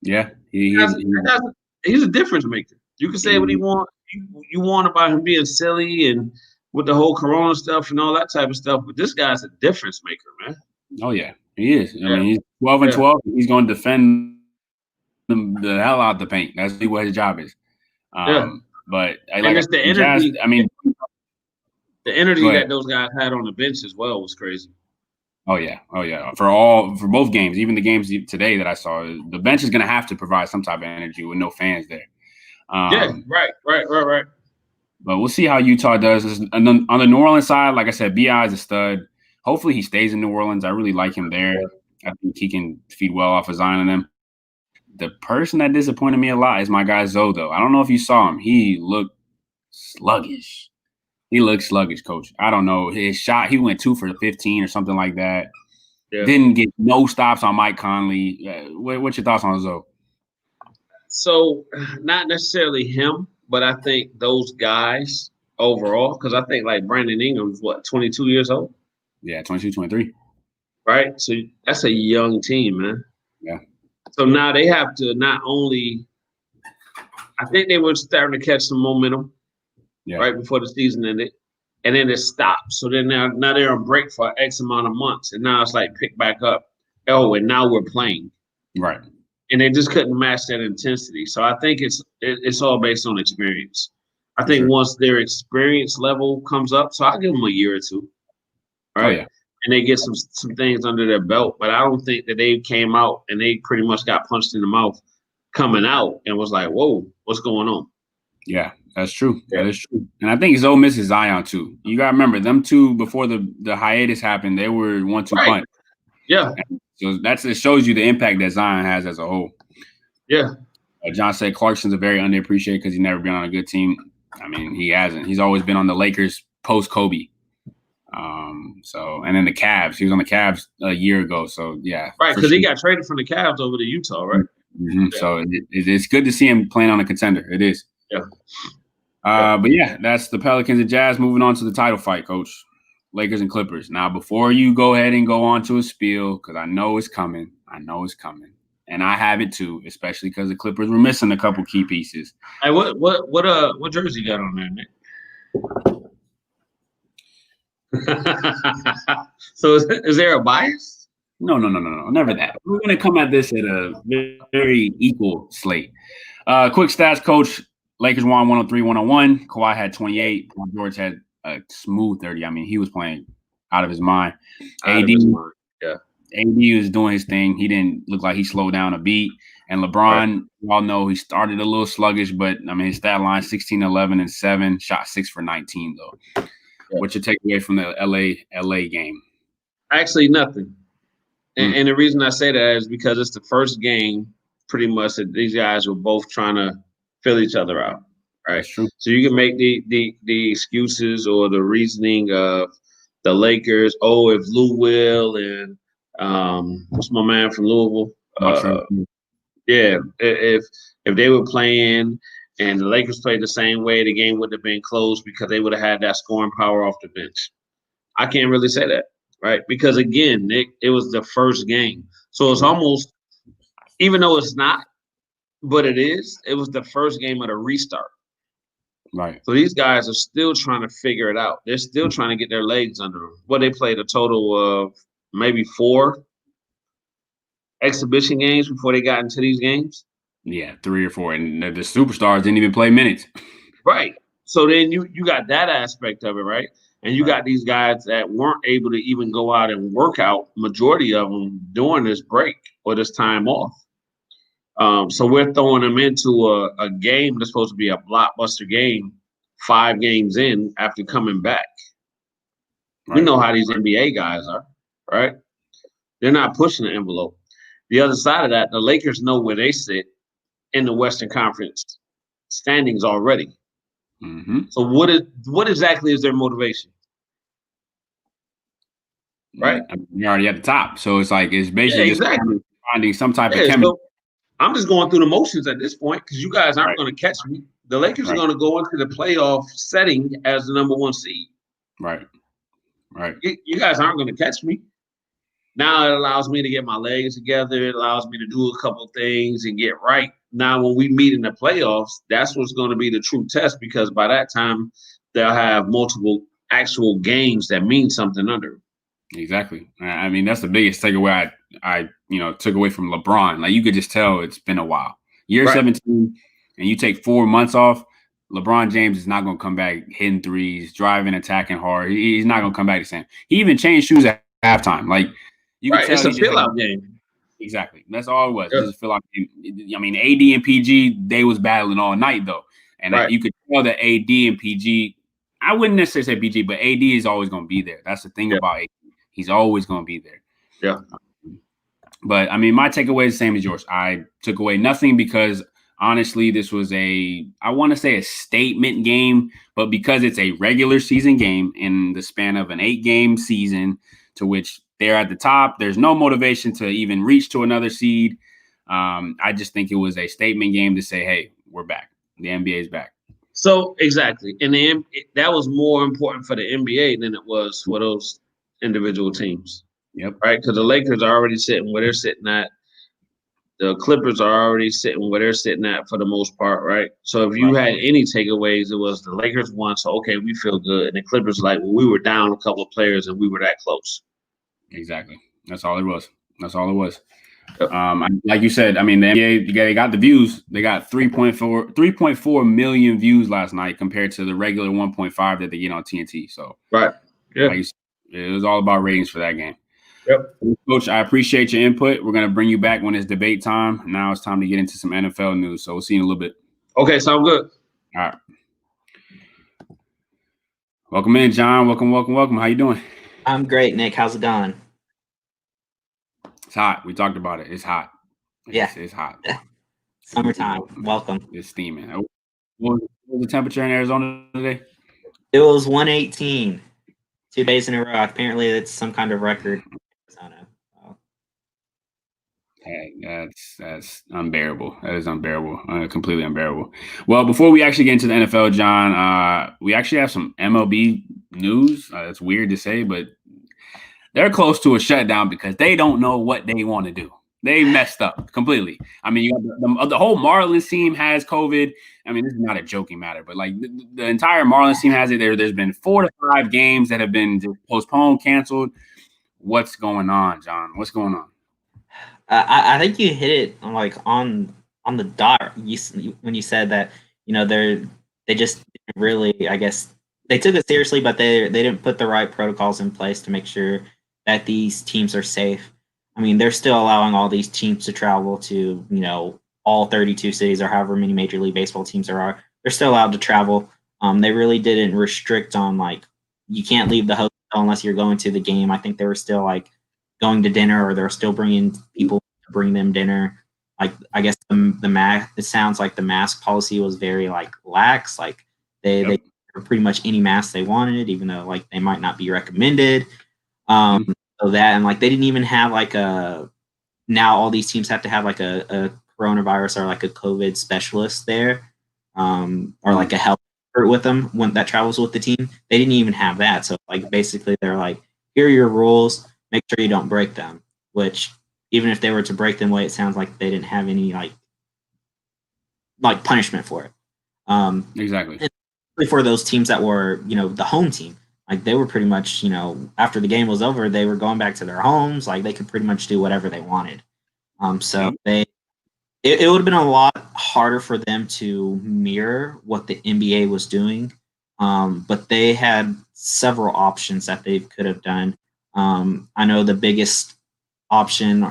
Yeah. He's a difference maker. You can say what you want about him being silly and with the whole Corona stuff and all that type of stuff, but this guy's a difference maker, man. Oh, yeah. He is. I mean, he's 12-12. He's going to defend the hell out the paint. That's what his job is. But it's the energy. The energy that those guys had on the bench as well was crazy. Oh yeah. For both games, even the games today that I saw, the bench is going to have to provide some type of energy with no fans there. Right. But we'll see how Utah does. On the New Orleans side, like I said, B.I. is a stud. Hopefully he stays in New Orleans. I really like him there. I think he can feed well off of Zion and them. The person that disappointed me a lot is my guy Zoe, though. I don't know if you saw him. He looked sluggish. Coach. I don't know. His shot, he went 2 for 15 or something like that. Yeah. Didn't get no stops on Mike Conley. What's your thoughts on Zoe? So, not necessarily him, but I think those guys overall, because I think like Brandon Ingram's, 22 years old? Yeah, 22, 23. Right? So that's a young team, man. Yeah. So now they have to not only – I think they were starting to catch some momentum right before the season ended, and then it stopped. So then now they're on break for X amount of months, and now it's like pick back up. Oh, and now we're playing. Right. And they just couldn't match that intensity. So I think it's all based on experience. I think once their experience level comes up, so I'll give them a year or two, right? Oh yeah. And they get some things under their belt. But I don't think that they came out and they pretty much got punched in the mouth coming out and was like, whoa, what's going on? Yeah, that's true. Yeah. That is true. And I think it's Ole Miss is Zion too. You gotta remember them two before the hiatus happened, they were 1-2 punch. Yeah. So it shows you the impact that Zion has as a whole. Yeah. John said Clarkson's a very underappreciated because he's never been on a good team. I mean, he hasn't. He's always been on the Lakers post Kobe. And then the Cavs. He was on the Cavs a year ago. So yeah, right, because he got traded from the Cavs over to Utah, right? Mm-hmm. Yeah. So it's good to see him playing on a contender. It is. Yeah. But yeah, that's the Pelicans and Jazz. Moving on to the title fight, Coach. Lakers and Clippers. Now, before you go ahead and go on to a spiel, because I know it's coming. And I have it too, especially because the Clippers were missing a couple key pieces. Hey, what jersey you got on there, Nick? So is there a bias? No, never that. We're going to come at this at a very equal slate. Quick stats, Coach. Lakers won 103-101. Kawhi had 28. Paul George had a smooth 30. I mean, he was playing out of his mind. AD was doing his thing. He didn't look like he slowed down a beat. And LeBron, we all know he started a little sluggish, but I mean, his stat line 16, 11, and 7, shot 6 for 19, though. Yeah. What's your takeaway from the LA game? Actually, nothing. And the reason I say that is because it's the first game, pretty much, that these guys were both trying to fill each other out, right? So you can make the excuses or the reasoning of the Lakers. Oh, if Lou Will and what's my man from Louisville? Yeah, if they were playing and the Lakers played the same way, the game wouldn't have been close because they would have had that scoring power off the bench. I can't really say that, right? Because again, Nick, it was the first game, so it's almost, even though it's not, but it is. It was the first game of the restart. Right. So these guys are still trying to figure it out. They're still trying to get their legs under them. Well, they played a total of maybe 4 exhibition games before they got into these games. Yeah, 3 or 4. And the superstars didn't even play minutes. Right. So then you got that aspect of it, right? And you got these guys that weren't able to even go out and work out, majority of them, during this break or this time off. So we're throwing them into a game that's supposed to be a blockbuster game 5 games in after coming back. Right. We know how these NBA guys are, right? They're not pushing the envelope. The other side of that, the Lakers know where they sit in the Western Conference standings already. Mm-hmm. So what exactly is their motivation? Right? You're already at the top. So it's basically just finding some type of chemistry. So I'm just going through the motions at this point because you guys aren't going to catch me. The Lakers are going to go into the playoff setting as the number 1 seed. Right. You guys aren't going to catch me. Now it allows me to get my legs together. It allows me to do a couple things and get right. Now when we meet in the playoffs, that's what's going to be the true test, because by that time they'll have multiple actual games that mean something under them. Exactly. I mean, that's the biggest takeaway I took away from LeBron. Like, you could just tell it's been a while. Year 17, and you take 4 months off, LeBron James is not going to come back hitting threes, driving, attacking hard. He's not going to come back the same. He even changed shoes at halftime. Like, you can tell it's a fill-out game. Exactly. That's all it was. It was a fill-out game. I mean, AD and PG, they was battling all night, though. And you could tell that AD and PG, I wouldn't necessarily say PG, but AD is always going to be there. That's the thing about AD. He's always going to be there. Yeah. But, I mean, my takeaway is the same as yours. I took away nothing because, honestly, this was I want to say a statement game, but because it's a regular season game in the span of an 8-game season, to which they're at the top, there's no motivation to even reach to another seed. I just think it was a statement game to say, hey, we're back. The NBA is back. So, exactly. And that was more important for the NBA than it was for those individual teams. Yep. Right? Because the Lakers are already sitting where they're sitting at. The Clippers are already sitting where they're sitting at for the most part, right? So if you had any takeaways, it was the Lakers won, so okay, we feel good. And the Clippers we were down a couple of players and we were that close. Exactly. That's all it was. Yep. Like you said, I mean, the NBA, they got the views. They got 3.4 million views last night compared to the regular 1.5 that they get on TNT. So, Right. Yeah. like you said, it was all about ratings for that game. Yep. Coach, I appreciate your input. We're going to bring you back when it's debate time. Now it's time to get into some NFL news. So we'll see you in a little bit. Okay, sound good. All right. Welcome in, John. Welcome. How you doing? I'm great, Nick. How's it going? It's hot. We talked about it. It's hot. It's hot. Summertime. Welcome. It's steaming. What was the temperature in Arizona today? It was 118 2 days in a row. Apparently, it's some kind of record. Hey, that's unbearable. That is unbearable. Completely unbearable. Well, before we actually get into the NFL, John, we actually have some MLB news. It's weird to say, but they're close to a shutdown because they don't know what they want to do. They messed up completely. I mean, you have the whole Marlins team has COVID. I mean, this is not a joking matter, but like the entire Marlins team has it. There's been 4 to 5 games that have been postponed, canceled. What's going on, John? What's going on? I think you hit it on the dot. When you said that, they just really, I guess they took it seriously, but they didn't put the right protocols in place to make sure that these teams are safe. I mean, they're still allowing all these teams to travel to, all 32 cities or however many Major League Baseball teams there are. They're still allowed to travel. They really didn't restrict on you can't leave the hotel unless you're going to the game. I think they were still going to dinner, or they're still bringing people to bring them dinner. I guess the mask. It sounds like the mask policy was very lax. They pretty much any mask they wanted, even though they might not be recommended. So that, and they didn't even have now all these teams have to have a coronavirus or a COVID specialist there, or a health expert with them when that travels with the team. They didn't even have that. So basically they're here are your rules. Make sure you don't break them. Which even if they were to break them, it sounds like they didn't have any punishment for it. Exactly. For those teams that were the home team. They were pretty much, after the game was over, they were going back to their homes. They could pretty much do whatever they wanted. So it would have been a lot harder for them to mirror what the NBA was doing. But they had several options that they could have done. I know the biggest option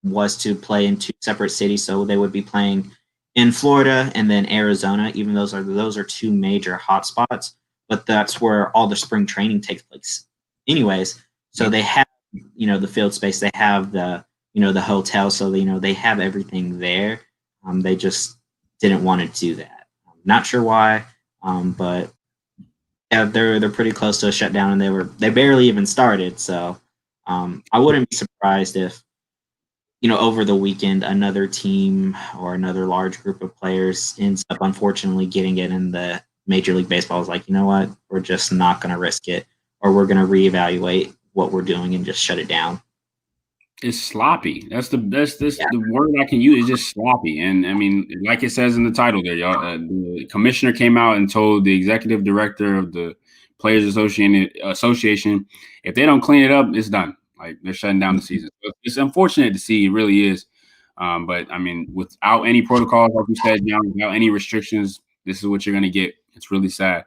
was to play in 2 separate cities. So they would be playing in Florida and then Arizona, even those are 2 major hotspots. But that's where all the spring training takes place anyways. So they have, the field space, they have the, the hotel. So, they have everything there. They just didn't want to do that. I'm not sure why, but yeah, they're pretty close to a shutdown, and they barely even started. So I wouldn't be surprised if, over the weekend, another team or another large group of players ends up unfortunately getting it, in the Major League Baseball is you know what, we're just not going to risk it, or we're going to reevaluate what we're doing and just shut it down. It's sloppy. That's the word I can use. Is just sloppy. And I mean, like it says in the title there, y'all. The commissioner came out and told the executive director of the Players Association, if they don't clean it up, it's done. They're shutting down the season. So it's unfortunate to see. It really is. But I mean, without any protocols, like you said, John, without any restrictions, this is what you're going to get. It's really sad.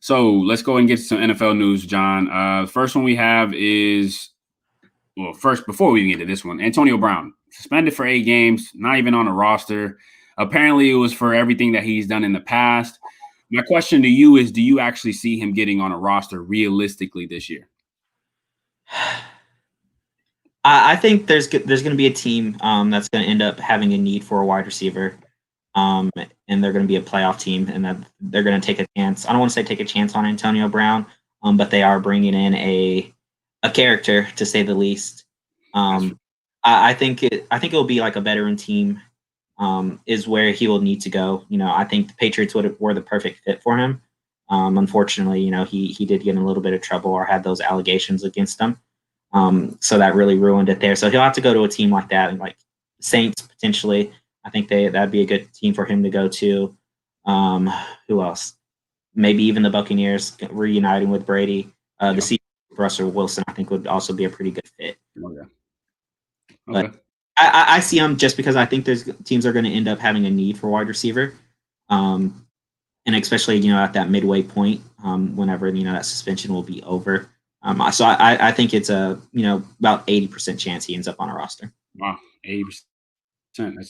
So let's go and get some NFL news, John. The first one we have is, first, before we get to this one, Antonio Brown, suspended for 8 games, not even on a roster. Apparently it was for everything that he's done in the past. My question to you is, do you actually see him getting on a roster realistically this year? I think there's going to be a team that's going to end up having a need for a wide receiver, and they're going to be a playoff team, and that they're going to take a chance. I don't want to say take a chance on Antonio Brown, but they are bringing in a character, to say the least. I think it will be a veteran team is where he will need to go. I think the Patriots were the perfect fit for him. Unfortunately, he did get in a little bit of trouble or had those allegations against him. So that really ruined it there. So he'll have to go to a team like that, and Saints potentially. I think that'd be a good team for him to go to. Who else? Maybe even the Buccaneers reuniting with Brady. The Seahawks, Russell Wilson, I think would also be a pretty good fit. Okay. But Okay. I see him just because I think there's teams are going to end up having a need for wide receiver. And especially, at that midway point, whenever, that suspension will be over. So I think it's about 80% chance he ends up on a roster. Wow, 80%.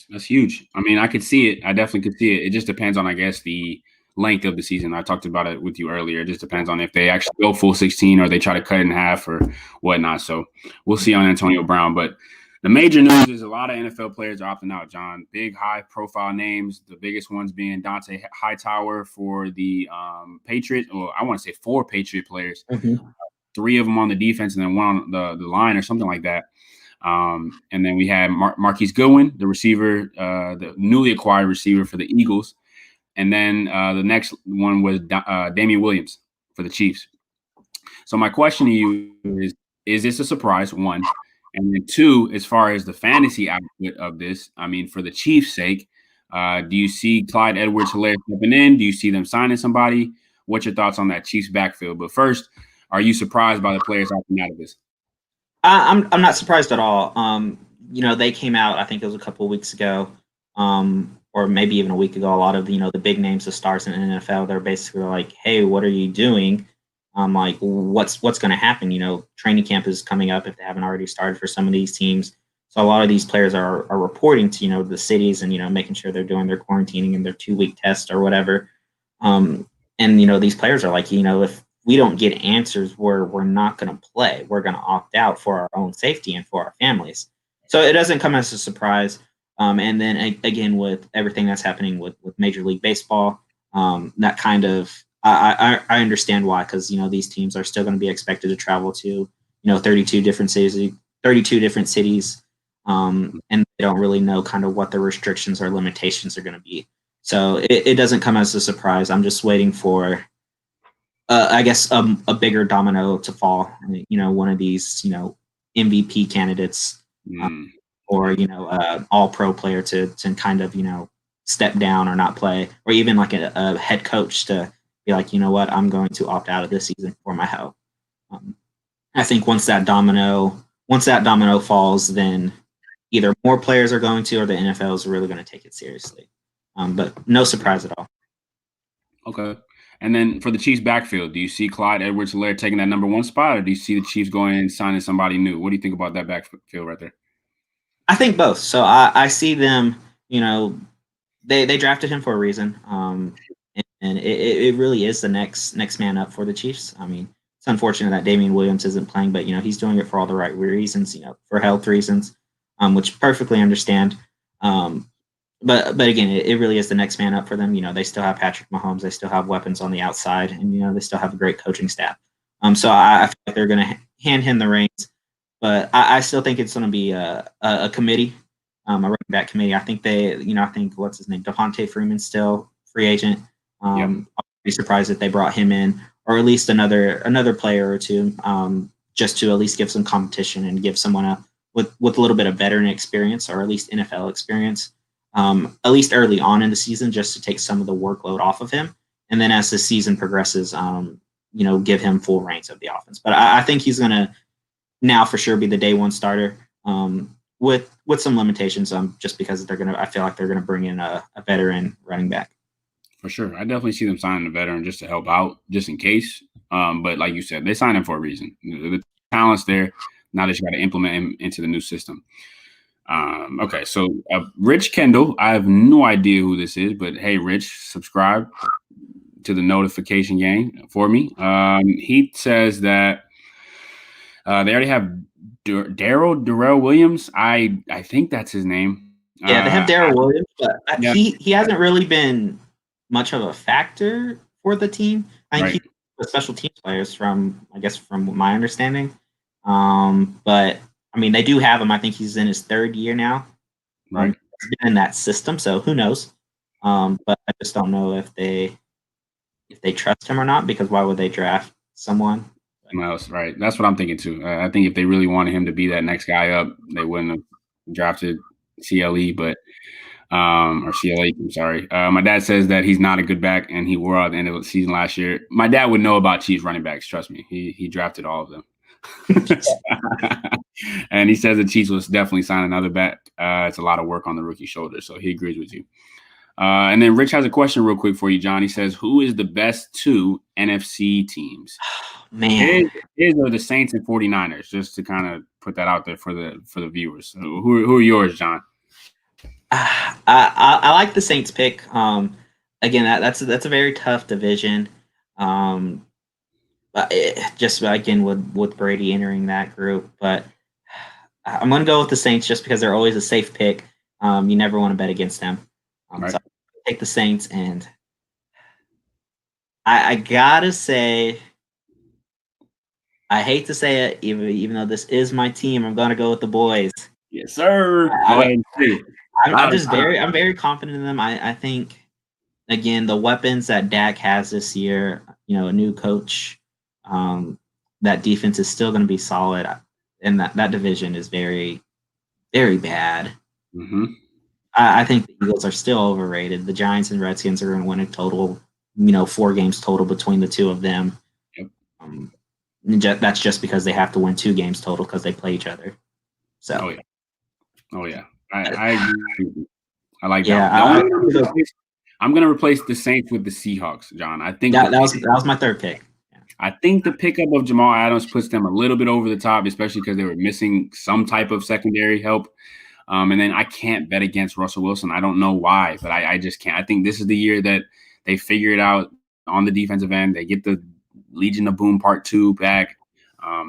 That's huge. I mean, I could see it. I definitely could see it. It just depends on, I guess, the length of the season. I talked about it with you earlier. It just depends on if they actually go full 16 or they try to cut it in half or whatnot. So we'll see on Antonio Brown. But the major news is a lot of NFL players are opting out, John. Big, high-profile names, the biggest ones being Dante Hightower for the Patriots, or I want to say 4 Patriot players. Mm-hmm. 3 of them on the defense and then 1 on the line or something like that. And then we had Marquise Goodwin, the receiver, the newly acquired receiver for the Eagles. And then the next one was Damian Williams for the Chiefs. So my question to you is this a surprise, 1? And then 2, as far as the fantasy output of this, I mean, for the Chiefs' sake, do you see Clyde Edwards-Helaire stepping in? Do you see them signing somebody? What's your thoughts on that Chiefs backfield? But first, are you surprised by the players opting out of this? I'm not surprised at all. They came out, I think it was a couple of weeks ago, or maybe even a week ago. A lot of the big names, the stars in the NFL, they're basically like, "Hey, what are you doing?" Like, what's going to happen? Training camp is coming up if they haven't already started for some of these teams. So a lot of these players are reporting to the cities and making sure they're doing their quarantining and their 2-week test or whatever. And these players are like, if we don't get answers, we're not going to play. We're going to opt out for our own safety and for our families. So it doesn't come as a surprise. And then again, with everything that's happening with Major League Baseball, that kind of I understand why, because these teams are still going to be expected to travel to 32 different cities, and they don't really know kind of what the restrictions or limitations are going to be. So it doesn't come as a surprise. I'm just waiting for, I guess, a bigger domino to fall. One of these MVP candidates, or all-pro player to kind of step down or not play, or even like a head coach to be like, you know what, I'm going to opt out of this season for my health. I think once that domino falls, then either more players are going to, or the NFL is really going to take it seriously. But no surprise at all. Okay. And then for the Chiefs backfield, do you see Clyde Edwards-Helaire taking that number 1 spot, or do you see the Chiefs going and signing somebody new? What do you think about that backfield right there? I think both. So I see them, they drafted him for a reason. And it really is the next man up for the Chiefs. I mean, it's unfortunate that Damian Williams isn't playing, but he's doing it for all the right reasons, for health reasons, which perfectly understand. But again, it really is the next man up for them. They still have Patrick Mahomes, they still have weapons on the outside, and they still have a great coaching staff. So I feel like they're going to hand him the reins, but I still think it's going to be a committee, a running back committee. I think I think what's his name, Devontae Freeman's still free agent. I'll be surprised if they brought him in, or at least another player or two, just to at least give some competition and give someone with a little bit of veteran experience, or at least NFL experience, at least early on in the season, just to take some of the workload off of him. And then as the season progresses, give him full reins of the offense. But I think he's going to now for sure be the day 1 starter, with some limitations, just because I feel like they're going to bring in a veteran running back. For sure. I definitely see them signing a veteran just to help out, just in case. But like you said, they signed him for a reason. The talent's there. Now they just got to implement him into the new system. Okay, so Rich Kendall, I have no idea who this is, but hey, Rich, subscribe to the notification gang for me. He says that they already have Darrell Williams. I think that's his name. Yeah, they have Darrell Williams, but he hasn't really been much of a factor for the team. I think he's a special teams players from my understanding. But I mean, they do have him. I think he's in his 3rd year now. Right. He's been in that system, so who knows? But I just don't know if they trust him or not, because why would they draft someone else? Right. That's what I'm thinking too. I think if they really wanted him to be that next guy up, they wouldn't have drafted CLE, but or CLA. I'm sorry. My dad says that he's not a good back, and he wore out at the end of the season last year. My dad would know about Chiefs running backs. Trust me. He drafted all of them. And he says the Chiefs will definitely sign another back. It's a lot of work on the rookie's shoulder, so he agrees with you. And then Rich has a question real quick for you, John. He says, who is the best two NFC teams? Man. His are the Saints and 49ers, just to kind of put that out there for the viewers. So who are yours, John? I like the Saints pick. Again, that's a very tough division. Just again with Brady entering that group, but I'm going to go with the Saints just because they're always a safe pick. You never want to bet against them. Right. So I take the Saints, and I gotta say, I hate to say it, even though this is my team, I'm going to go with the boys. Yes, sir. I'm very confident in them. I think, again, the weapons that Dak has this year, a new coach, that defense is still going to be solid, and that division is very, very bad. Mm-hmm. I think the Eagles are still overrated. The Giants and Redskins are going to win a total, 4 games total between the two of them. Yep. That's just because they have to win 2 games total because they play each other. So. Oh yeah. I agree. I like that. I'm going to replace the Saints with the Seahawks, John. I think that was my third pick. Yeah. I think the pickup of Jamal Adams puts them a little bit over the top, especially because they were missing some type of secondary help. And then I can't bet against Russell Wilson. I don't know why, but I just can't. I think this is the year that they figure it out on the defensive end. They get the Legion of Boom Part 2 back.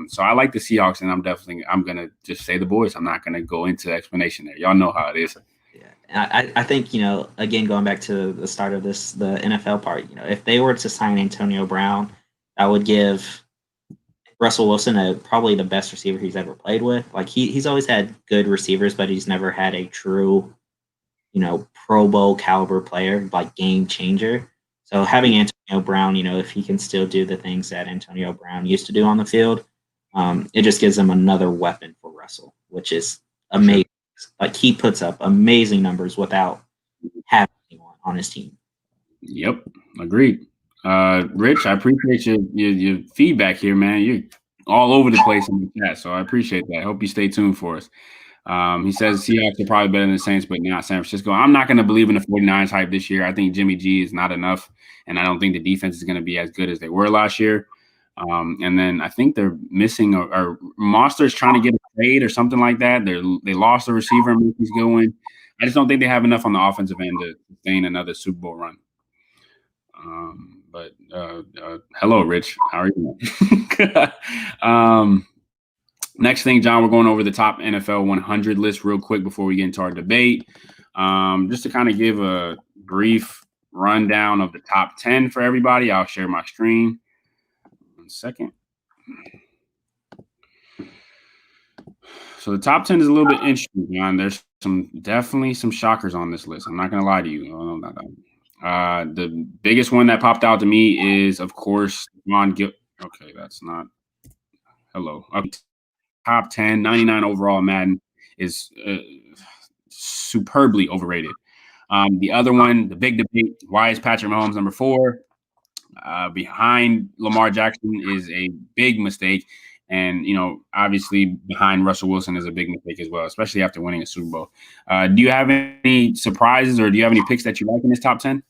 So I like the Seahawks, and I'm going to just say the boys. I'm not going to go into explanation there. Y'all know how it is. Yeah, I think, again, going back to the start of the NFL part, if they were to sign Antonio Brown, that would give Russell Wilson probably the best receiver he's ever played with. Like he's always had good receivers, but he's never had a true, Pro Bowl caliber player, like game changer. So having Antonio Brown, if he can still do the things that Antonio Brown used to do on the field, it just gives them another weapon for Russell, which is amazing. Like he puts up amazing numbers without having anyone on his team. Yep, agreed. Rich, I appreciate your feedback here, man. You're all over the place in the chat, so I appreciate that. I hope you stay tuned for us. He says Seahawks are probably better than the Saints, but not San Francisco. I'm not going to believe in the 49ers hype this year. I think Jimmy G is not enough, and I don't think the defense is going to be as good as they were last year. And then I think they're missing or Monster's trying to get a trade or something like that. They lost a receiver and he's going. I just don't think they have enough on the offensive end to sustain another Super Bowl run. But hello, Rich. How are you? Next thing, John, we're going over the top NFL 100 list real quick before we get into our debate. Just to kind of give a brief rundown of the top 10 for everybody. I'll share my screen. 1 second. So the top 10 is a little bit interesting, John. There's definitely some shockers on this list. I'm not going to lie to you. The biggest one that popped out to me is, of course, Ron Gil. Okay, that's not. Hello. Top 10, 99 overall Madden is superbly overrated. The other one, the big debate, why is Patrick Mahomes number 4? Behind Lamar Jackson is a big mistake. And, obviously behind Russell Wilson is a big mistake as well, especially after winning a Super Bowl. Do you have any surprises or do you have any picks that you like in this top 10?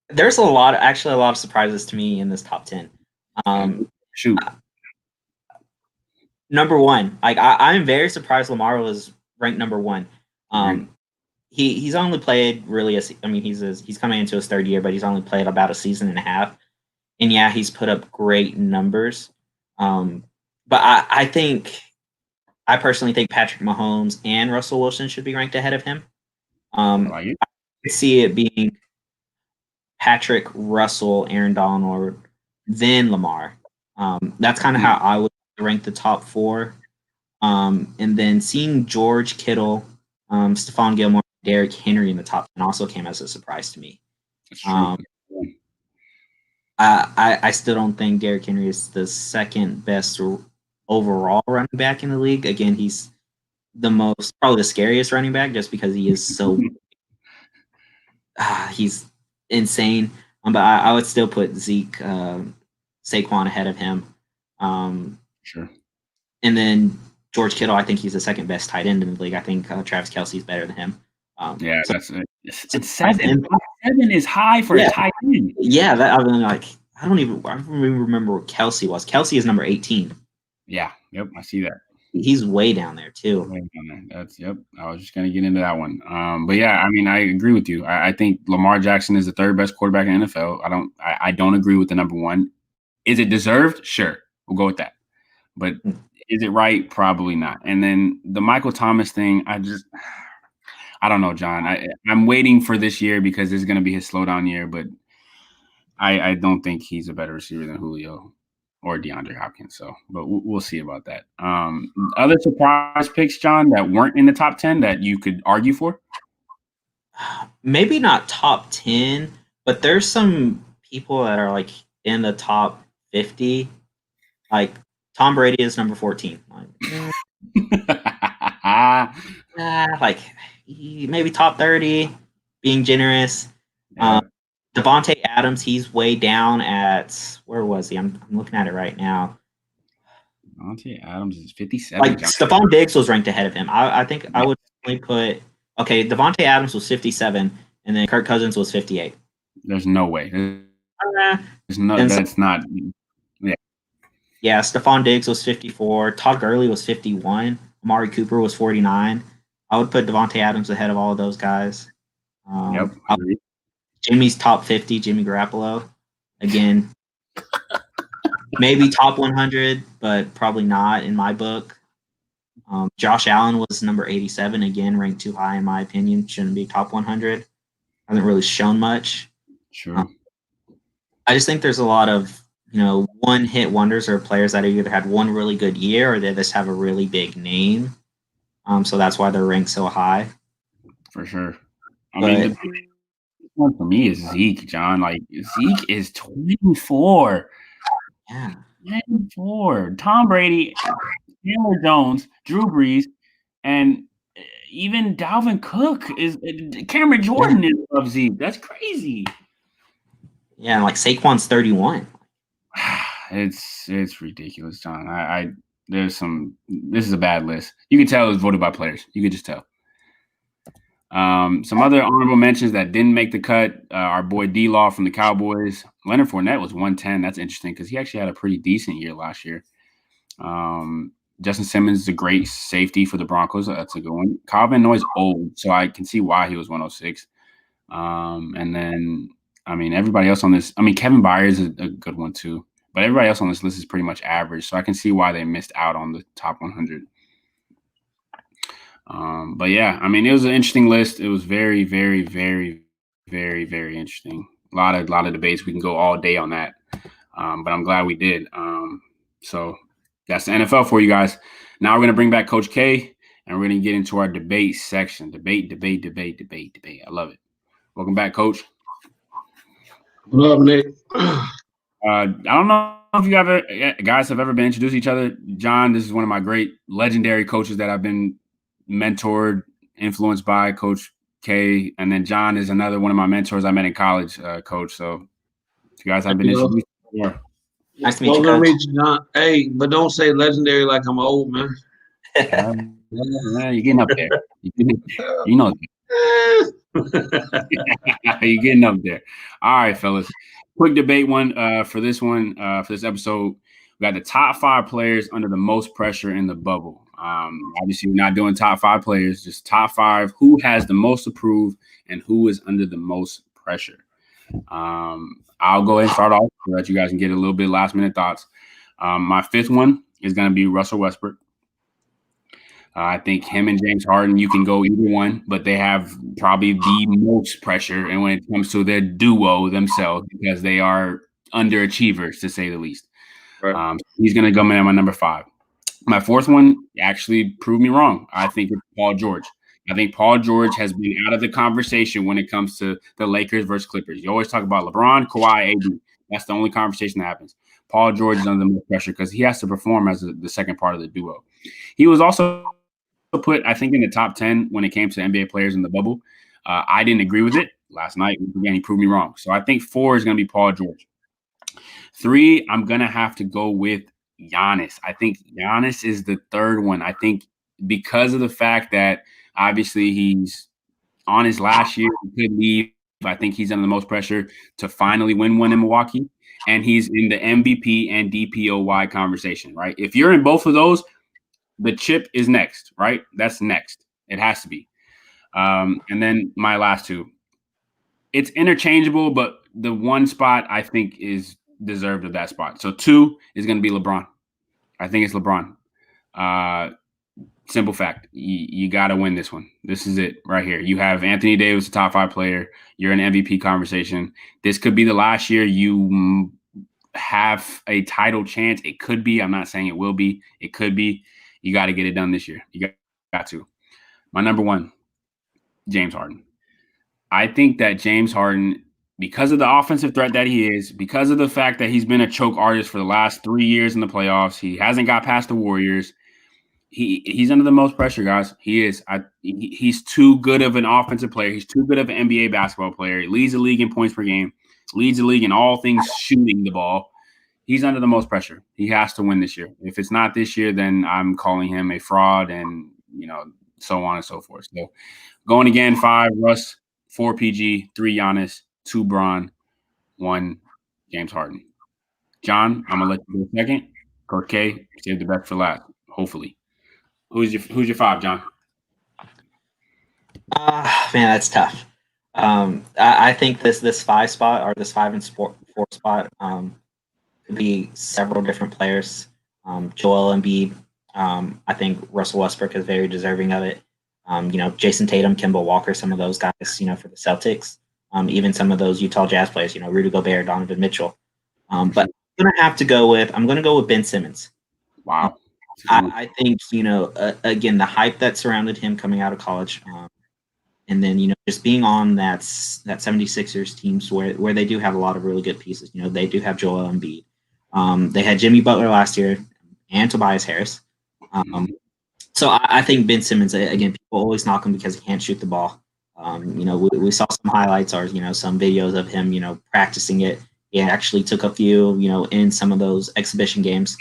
There's a lot of surprises to me in this top 10. Shoot. Number 1, like I'm very surprised Lamar was ranked number 1. He's only played really he's coming into his 3rd year, but he's only played about a season and a half. And yeah, he's put up great numbers. But I personally think Patrick Mahomes and Russell Wilson should be ranked ahead of him. I could see it being Patrick, Russell, Aaron Donald, then Lamar. That's kind of how I would rank the top 4. And then seeing George Kittle, Stephon Gilmore, Derrick Henry in the top 10 also came as a surprise to me. I still don't think Derrick Henry is the second best overall running back in the league. Again, he's probably the scariest running back just because he is so he's insane. But I would still put Zeke, Saquon ahead of him. Sure. And then George Kittle, I think he's the second best tight end in the league. I think Travis Kelce's better than him. Yeah, so, that's it. It's 7. 7 is high for a tight end. Yeah, I mean, like I don't even remember what Kelce was. Kelce is number 18. Yeah, yep, I see that. He's way down there too. Way down there. That's yep. I was just gonna get into that one. But yeah, I mean, I agree with you. I think Lamar Jackson is the third best quarterback in the NFL. I don't agree with the number one. Is it deserved? Sure, we'll go with that. But is it right? Probably not. And then the Michael Thomas thing, I don't know, John. I'm waiting for this year because this is going to be his slowdown year, but I don't think he's a better receiver than Julio or DeAndre Hopkins. So, but we'll see about that. Other surprise picks, John, that weren't in the top 10 that you could argue for? Maybe not top 10, but there's some people that are like in the top 50. Like Tom Brady is number 14. Like maybe top 30, being generous. Yeah. Devontae Adams, he's way down at, where was he? I'm looking at it right now. Devontae Adams is 57. Like Stephon Diggs was ranked ahead of him. I think I would definitely put, okay, Devontae Adams was 57, and then Kirk Cousins was 58. There's no way. There's no, that's not. Yeah. Yeah, Stephon Diggs was 54. Todd Gurley was 51. Amari Cooper was 49. I would put Devontae Adams ahead of all of those guys. Yep. Jimmy's top 50, Jimmy Garoppolo. Again, maybe top 100, but probably not in my book. Josh Allen was number 87, again, ranked too high in my opinion. Shouldn't be top 100. Hasn't really shown much. Sure. I just think there's a lot of, one-hit wonders or players that either had one really good year or they just have a really big name. So that's why they're ranked so high. For sure. I mean, the big one for me is Zeke, John. Like, Zeke is 24. Yeah. 24. Tom Brady, Chandler Jones, Drew Brees, and even Dalvin Cook is Cameron Jordan is above Zeke. That's crazy. Yeah, and like Saquon's 31. It's ridiculous, John. This is a bad list. You can tell it was voted by players. You could just tell. Some other honorable mentions that didn't make the cut. Our boy D-Law from the Cowboys. Leonard Fournette was 110. That's interesting because he actually had a pretty decent year last year. Justin Simmons is a great safety for the Broncos. That's a good one. Kyle Van Noy's old, so I can see why he was 106. And then, I mean, everybody else on this. I mean, Kevin Byers is a good one too. But everybody else on this list is pretty much average, so I can see why they missed out on the top 100. But yeah, I mean, it was an interesting list. It was very, very, very, very, very interesting. A lot of debates. We can go all day on that. But I'm glad we did. So that's the NFL for you guys. Now we're going to bring back Coach K, and we're going to get into our debate section. Debate. I love it. Welcome back, Coach. What up, Nick? I don't know if you guys have ever been introduced to each other. John, this is one of my great legendary coaches that I've been mentored, influenced by, Coach K. And then John is another one of my mentors I met in college, Coach. So if you guys have been introduced before. Nice to meet you, Coach. John. Hey, but don't say legendary like I'm old, man. You're getting up there. You know that. You're getting up there. All right, fellas. Quick debate one for this episode. We got the top 5 players under the most pressure in the bubble. Obviously, we're not doing top 5 players, just top 5. Who has the most approved and who is under the most pressure? I'll go ahead and start off so that you guys can get a little bit last minute thoughts. My 5th one is going to be Russell Westbrook. I think him and James Harden, you can go either one, but they have probably the most pressure. And when it comes to their duo themselves, because they are underachievers, to say the least. Right. He's going to come in at my number 5. My 4th one actually proved me wrong. I think it's Paul George. I think Paul George has been out of the conversation when it comes to the Lakers versus Clippers. You always talk about LeBron, Kawhi, AD. That's the only conversation that happens. Paul George is under the most pressure because he has to perform as the second part of the duo. He was also put, I think, in the top 10 when it came to NBA players in the bubble. I didn't agree with it. Last night, again, he proved me wrong. So I think 4 is going to be Paul George. 3, I'm going to have to go with Giannis. I think Giannis is the third one. I think because of the fact that obviously he's on his last year, he could leave. I think he's under the most pressure to finally win one in Milwaukee. And he's in the MVP and DPOY conversation, right? If you're in both of those, the chip is next, right? That's next. It has to be. And then my last 2. It's interchangeable, but the one spot I think is deserved of that spot. So 2 is going to be LeBron. I think it's LeBron. Simple fact. You got to win this one. This is it right here. You have Anthony Davis, the top 5 player. You're in MVP conversation. This could be the last year you have a title chance. It could be. I'm not saying it will be. It could be. You got to get it done this year. You got to. My number 1, James Harden. I think that James Harden, because of the offensive threat that he is, because of the fact that he's been a choke artist for the last 3 years in the playoffs, he hasn't got past the Warriors. He's under the most pressure, guys. He is. He's too good of an offensive player. He's too good of an NBA basketball player. He leads the league in points per game, leads the league in all things shooting the ball. He's under the most pressure. He has to win this year. If it's not this year, then I'm calling him a fraud and, so on and so forth. So going again, 5, Russ, 4, PG, 3, Giannis, 2, Bron, 1, James Harden. John, I'm going to let you go second. Coach K, save the best for last, hopefully. Who's your 5, John? Man, that's tough. I think this 5 spot or this 5 and 4 spot could be several different players. Joel Embiid. I think Russell Westbrook is very deserving of it. Jason Tatum, Kemba Walker, some of those guys, for the Celtics. Even some of those Utah Jazz players, Rudy Gobert, Donovan Mitchell. But I'm going to go with Ben Simmons. Wow. I think, again, the hype that surrounded him coming out of college, and then, just being on that 76ers teams where they do have a lot of really good pieces. They do have Joel Embiid. They had Jimmy Butler last year and Tobias Harris. So I think Ben Simmons, again, people always knock him because he can't shoot the ball. We saw some highlights or, some videos of him, practicing it. He actually took a few, in some of those exhibition games.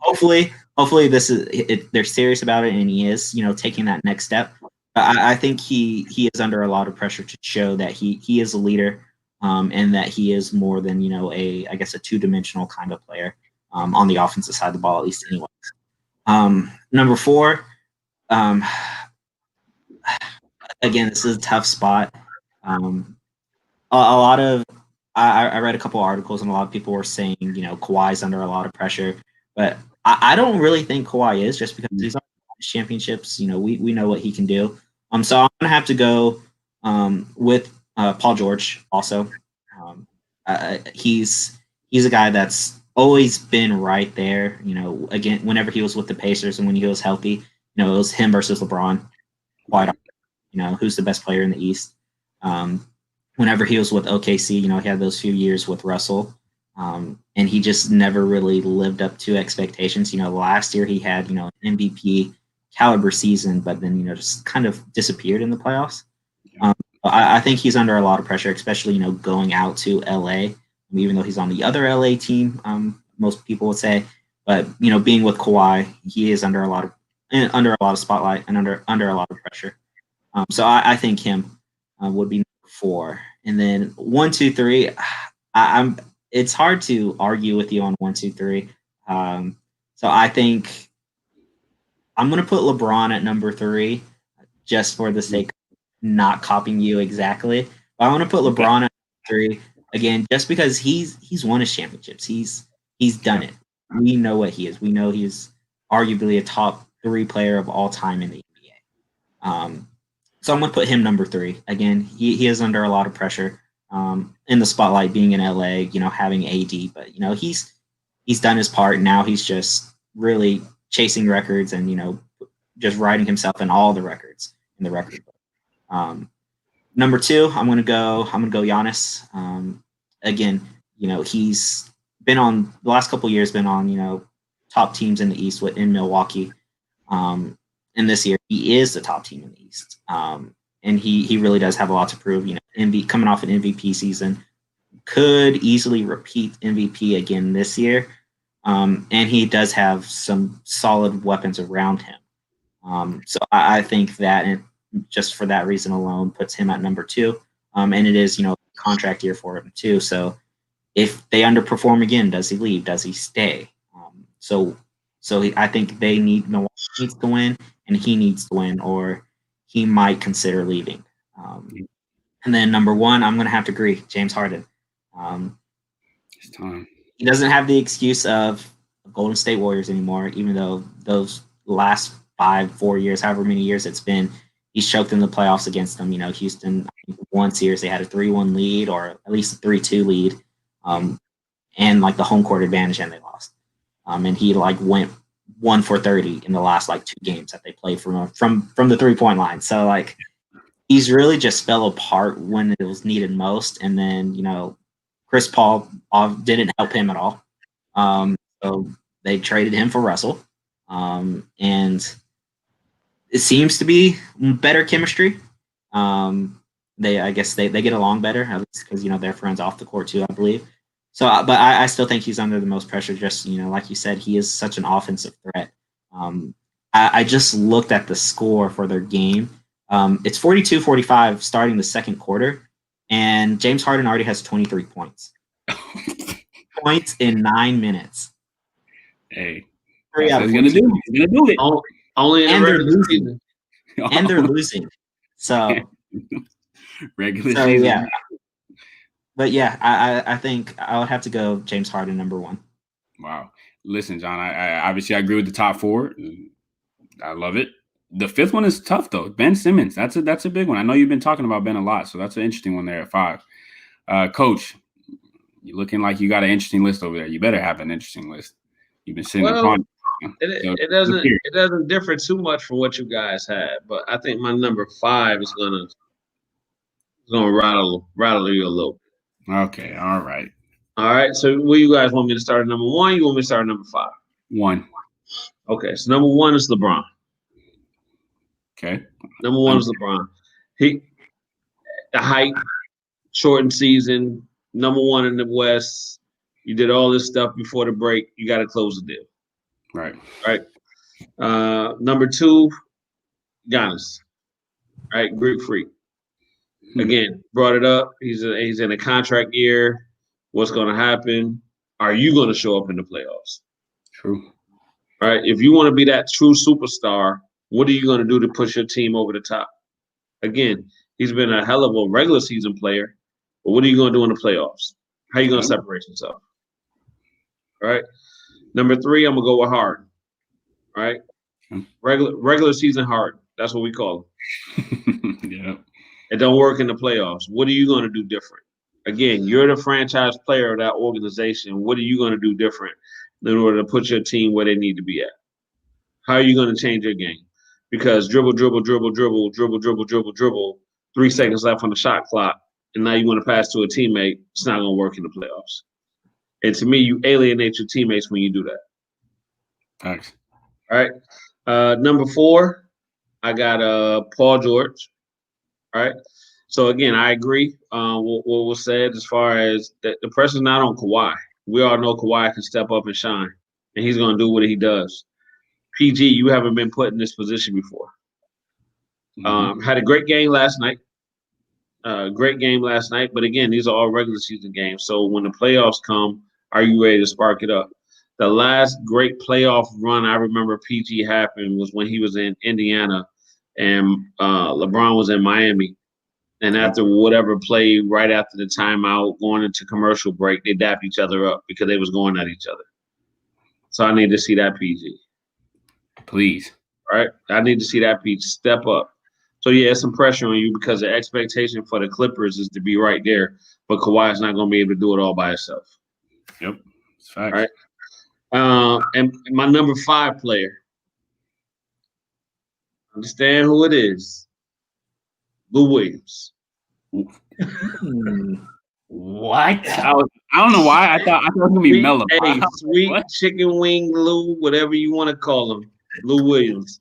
Hopefully they're serious about it, and he is, taking that next step. I think he is under a lot of pressure to show that he is a leader, and that he is more than, a 2-dimensional kind of player on the offensive side of the ball, at least anyways. Number 4, again, this is a tough spot. I read a couple articles, and a lot of people were saying, Kawhi's under a lot of pressure, but I don't really think Kawhi is, just because he's on championships. We know what he can do. So I'm gonna have to go with Paul George also. He's a guy that's always been right there. Again, whenever he was with the Pacers and when he was healthy, it was him versus LeBron. Quite often, who's the best player in the East. Whenever he was with OKC, he had those few years with Russell. And he just never really lived up to expectations. Last year he had, an MVP caliber season, but then, just kind of disappeared in the playoffs. I think he's under a lot of pressure, especially, going out to LA, even though he's on the other LA team, most people would say. But, being with Kawhi, he is under a lot of spotlight and under a lot of pressure. So I think him would be number 4. And then 1, 2, 3, it's hard to argue with you on 1, 2, 3. So I think I'm going to put LeBron at number 3, just for the sake of not copying you exactly. But I want to put LeBron at 3 again, just because he's won his championships. He's done it. We know what he is. We know he's arguably a top 3 player of all time in the NBA. So I'm going to put him number 3. Again, he is under a lot of pressure. In the spotlight, being in LA, having AD, but he's done his part. Now he's just really chasing records and just writing himself in all the records in the record book. Number 2, I'm gonna go Giannis. Again, he's been on the last couple of years, been on top teams in the East in Milwaukee. And this year he is the top team in the East. and he really does have a lot to prove. You know, coming off an MVP season, could easily repeat MVP again this year. And he does have some solid weapons around him. So I think that just for that reason alone puts him at number 2. And it is, you know, contract year for him too. So if they underperform again, does he leave? Does he stay? I think Milwaukee needs to win, and he needs to win, or he might consider leaving. And then number 1, I'm going to have to agree, James Harden. It's time. He doesn't have the excuse of Golden State Warriors anymore, even though those last 4 years, however many years it's been, he's choked in the playoffs against them. You know, Houston, one series they had a 3-1 lead, or at least a 3-2 lead, and like the home court advantage, and they lost. And he like went 1 for 30 in the last like 2 games that they played from the 3-point line. So like he's really just fell apart when it was needed most. And then, you know, Chris Paul didn't help him at all. So they traded him for Russell. And it seems to be better chemistry. I guess they get along better, at least because, you know, they're friends off the court too, I believe. So, but I still think he's under the most pressure. Just, you know, like you said, he is such an offensive threat. I just looked at the score for their game. It's 42-45 starting the second quarter, and James Harden already has 23 points. Points in 9 minutes. Hey, he's gonna do it. He's gonna do it. Only in the regular season. And they're losing. So regular season. Yeah. But yeah, I think I would have to go James Harden number 1. Wow. Listen, John, I obviously I agree with the top 4. I love it. The 5th one is tough though. Ben Simmons. That's a big one. I know you've been talking about Ben a lot, so that's an interesting one there at 5. Coach, you're looking like you got an interesting list over there. You better have an interesting list. You've been sitting upon it doesn't differ too much from what you guys had, but I think my number 5 is gonna rattle you a little bit. Okay, all right. So, what you guys want me to start at number 1? You want me to start at number 5? 1. Okay, so number 1 is LeBron. Okay. Number 1 is LeBron. The height, shortened season, number 1 in the West. You did all this stuff before the break. You got to close the deal. Right. Number 2, Giannis. Right, Greek freak. Again, brought it up. He's in a contract year. What's going to happen? Are you going to show up in the playoffs? True. Right. If you want to be that true superstar, what are you going to do to push your team over the top? Again, he's been a hell of a regular season player, but what are you going to do in the playoffs? How are you going to separate yourself? All right. Number 3, I'm going to go with Harden. Right. Regular season Harden. That's what we call him. Yeah. It don't work in the playoffs. What are you going to do different? Again, you're the franchise player of that organization. What are you going to do different in order to put your team where they need to be at? How are you going to change your game? Because dribble, 3 seconds left on the shot clock, and now you want to pass to a teammate, it's not going to work in the playoffs. And to me, you alienate your teammates when you do that. Thanks. All right. Number 4, I got Paul George. All right. So, again, I agree what was said as far as the pressure's not on Kawhi. We all know Kawhi can step up and shine, and he's going to do what he does. PG, you haven't been put in this position before. Had a great game last night. But again, these are all regular season games. So when the playoffs come, are you ready to spark it up? The last great playoff run I remember PG happened was when he was in Indiana and LeBron was in Miami. And after whatever play, right after the timeout, going into commercial break, they dapped each other up because they was going at each other. So I need to see that PG. Please. All right. I need to see that PG step up. So, yeah, some pressure on you because the expectation for the Clippers is to be right there. But Kawhi's not going to be able to do it all by himself. Yep. It's facts. All right. And my number 5 player. Understand who it is. Lou Williams. What? I don't know why. I thought it was gonna be Melo. Hey, sweet chicken wing Lou, whatever you want to call him, Lou Williams.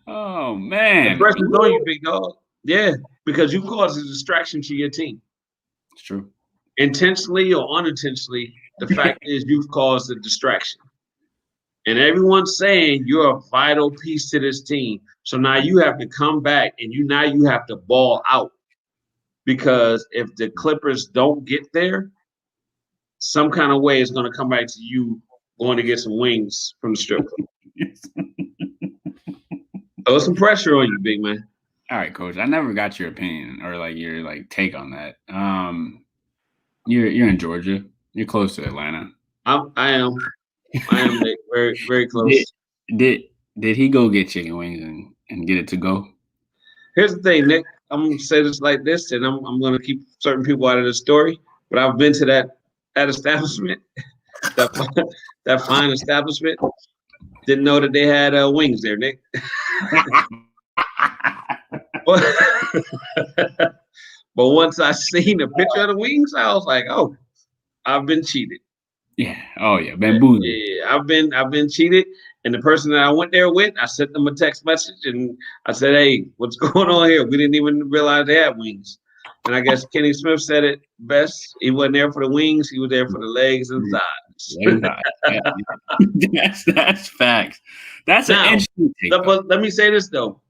Oh man, the pressure's on you, big dog. Yeah, because you caused a distraction to your team. It's true. Intentionally or unintentionally, the fact is you've caused a distraction. And everyone's saying you're a vital piece to this team. So now you have to come back and you have to ball out. Because if the Clippers don't get there, some kind of way it's going to come back to you going to get some wings from the strip club. So some pressure on you, big man. All right, coach. I never got your opinion or like your like take on that. You're in Georgia. You're close to Atlanta. I am very, very close. Did he go get chicken wings and get it to go? Here's the thing, Nick. I'm gonna say this like this, and I'm gonna keep certain people out of the story. But I've been to that establishment, that fine establishment. Didn't know that they had wings there, Nick. But once I seen a picture of the wings, I was like, oh, I've been cheated. Yeah. Oh yeah, bamboozled. Yeah, I've been cheated. And the person that I went there with, I sent them a text message and I said, hey, what's going on here? We didn't even realize they had wings. And I guess Kenny Smith said it best. He wasn't there for the wings, he was there for the legs and thighs. That's facts. That's now, an interesting take, but let me say this though.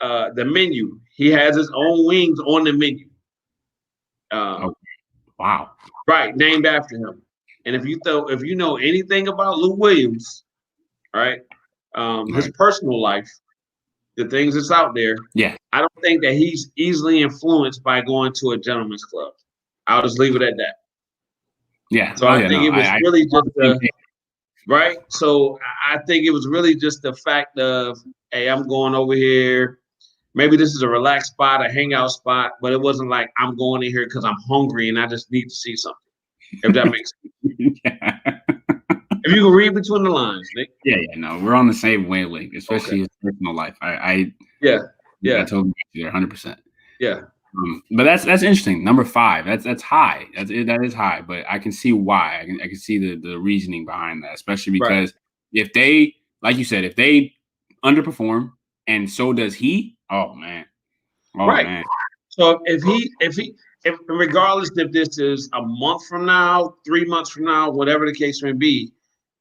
The menu, he has his own wings on the menu. Wow. Right, named after him. And if you know anything about Lou Williams, right, his personal life, the things that's out there, yeah, I don't think that he's easily influenced by going to a gentleman's club. I'll just leave it at that. Yeah. So I think it was really just right. So I think it was really just the fact of, hey, I'm going over here. Maybe this is a relaxed spot, a hangout spot, but it wasn't like I'm going in here because I'm hungry and I just need to see something. If that makes sense. Yeah. If you can read between the lines, Nick. Yeah, no, we're on the same wavelength, especially his personal life. I totally agree there, 100%. Yeah. But that's interesting. Number 5. That's high. That is high. But I can see why. I can see the reasoning behind that, especially because if they, like you said, if they underperform and so does he, man. So if regardless if this is a month from now, 3 months from now, whatever the case may be,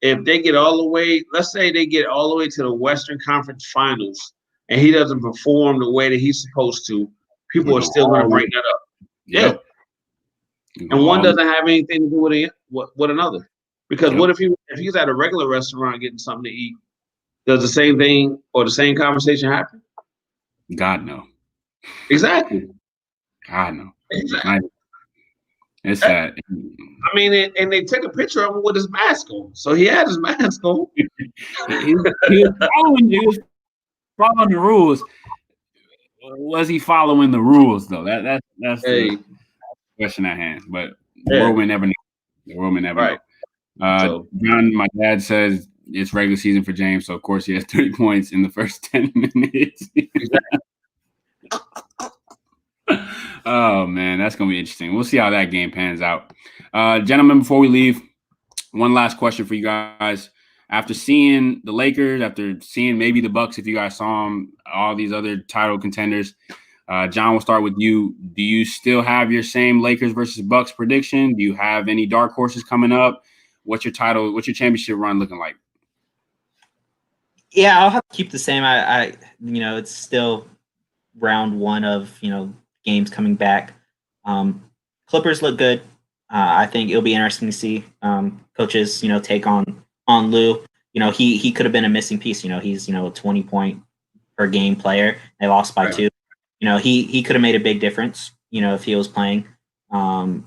if they get all the way, let's say they get all the way to the Western Conference Finals and he doesn't perform the way that he's supposed to, people are still going to bring that up. Yep. Yeah. And one doesn't have anything to do with another. Because what if he's at a regular restaurant getting something to eat? Does the same thing or the same conversation happen? God, no. Exactly. God, no. Exactly. It's sad. I mean, and they took a picture of him with his mask on. So he had his mask on. he was following the rules. Was he following the rules, though? That's the question at hand. But the world may never know. The world may never know. John, my dad says it's regular season for James, so of course he has 30 points in the first 10 minutes. Exactly. Oh man, that's gonna be interesting. We'll see how that game pans out. Gentlemen, before we leave, one last question for you guys. After seeing the Lakers, after seeing maybe the Bucks, if you guys saw them, all these other title contenders, John, we'll start with you. Do you still have your same Lakers versus Bucks prediction? Do you have any dark horses coming up? What's your championship run looking like? Yeah, I'll have to keep the same. I it's still round 1 of, games coming back. Clippers look good. I think it'll be interesting to see coaches, take on Lou. He could have been a missing piece. He's, a 20-point per game player. They lost by 2. He could have made a big difference, if he was playing. So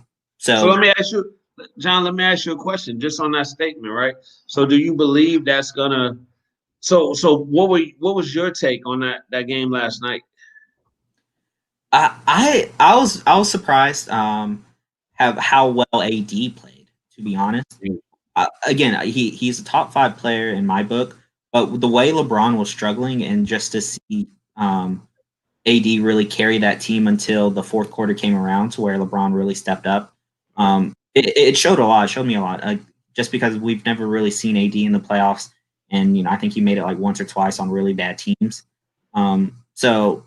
let me ask you, John, a question just on that statement, right? So do you believe that's gonna so what was your take on that game last night? I was surprised how well AD played, to be honest. Again, he's a top 5 player in my book, but the way LeBron was struggling and just to see AD really carry that team until the fourth quarter came around to where LeBron really stepped up. It showed a lot. It showed me a lot. Just because we've never really seen AD in the playoffs, and I think he made it like once or twice on really bad teams. So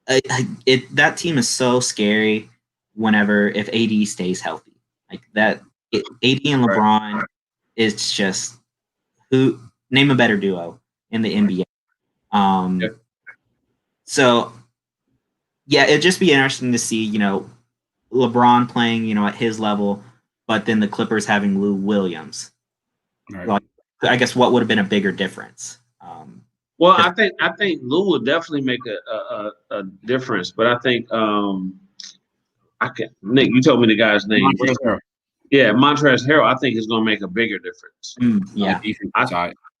That team is so scary whenever if AD stays healthy. Like that, AD and LeBron is just name a better duo in the NBA. So yeah, it'd just be interesting to see, LeBron playing, at his level, but then the Clippers having Lou Williams. Right. Like, I guess what would have been a bigger difference? Well, I think Lou will definitely make a difference, but I think Nick, you told me the guy's name. Yeah, Montrezl Harrell, I think is going to make a bigger difference.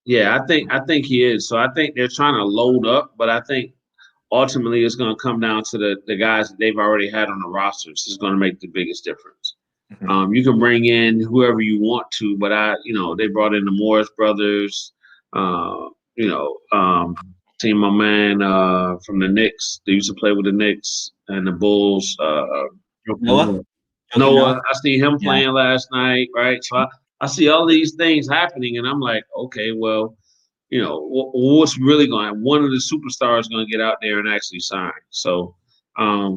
Yeah, I think he is. So I think they're trying to load up, but I think ultimately it's going to come down to the guys that they've already had on the rosters. Is going to make the biggest difference. Mm-hmm. You can bring in whoever you want to, but they brought in the Morris brothers. Seen my man from the Knicks. They used to play with the Knicks and the Bulls. Noah. I see him playing last night, right? So I see all these things happening, and I'm like, okay, well, what's really going? One of the superstars going to get out there and actually sign. So, I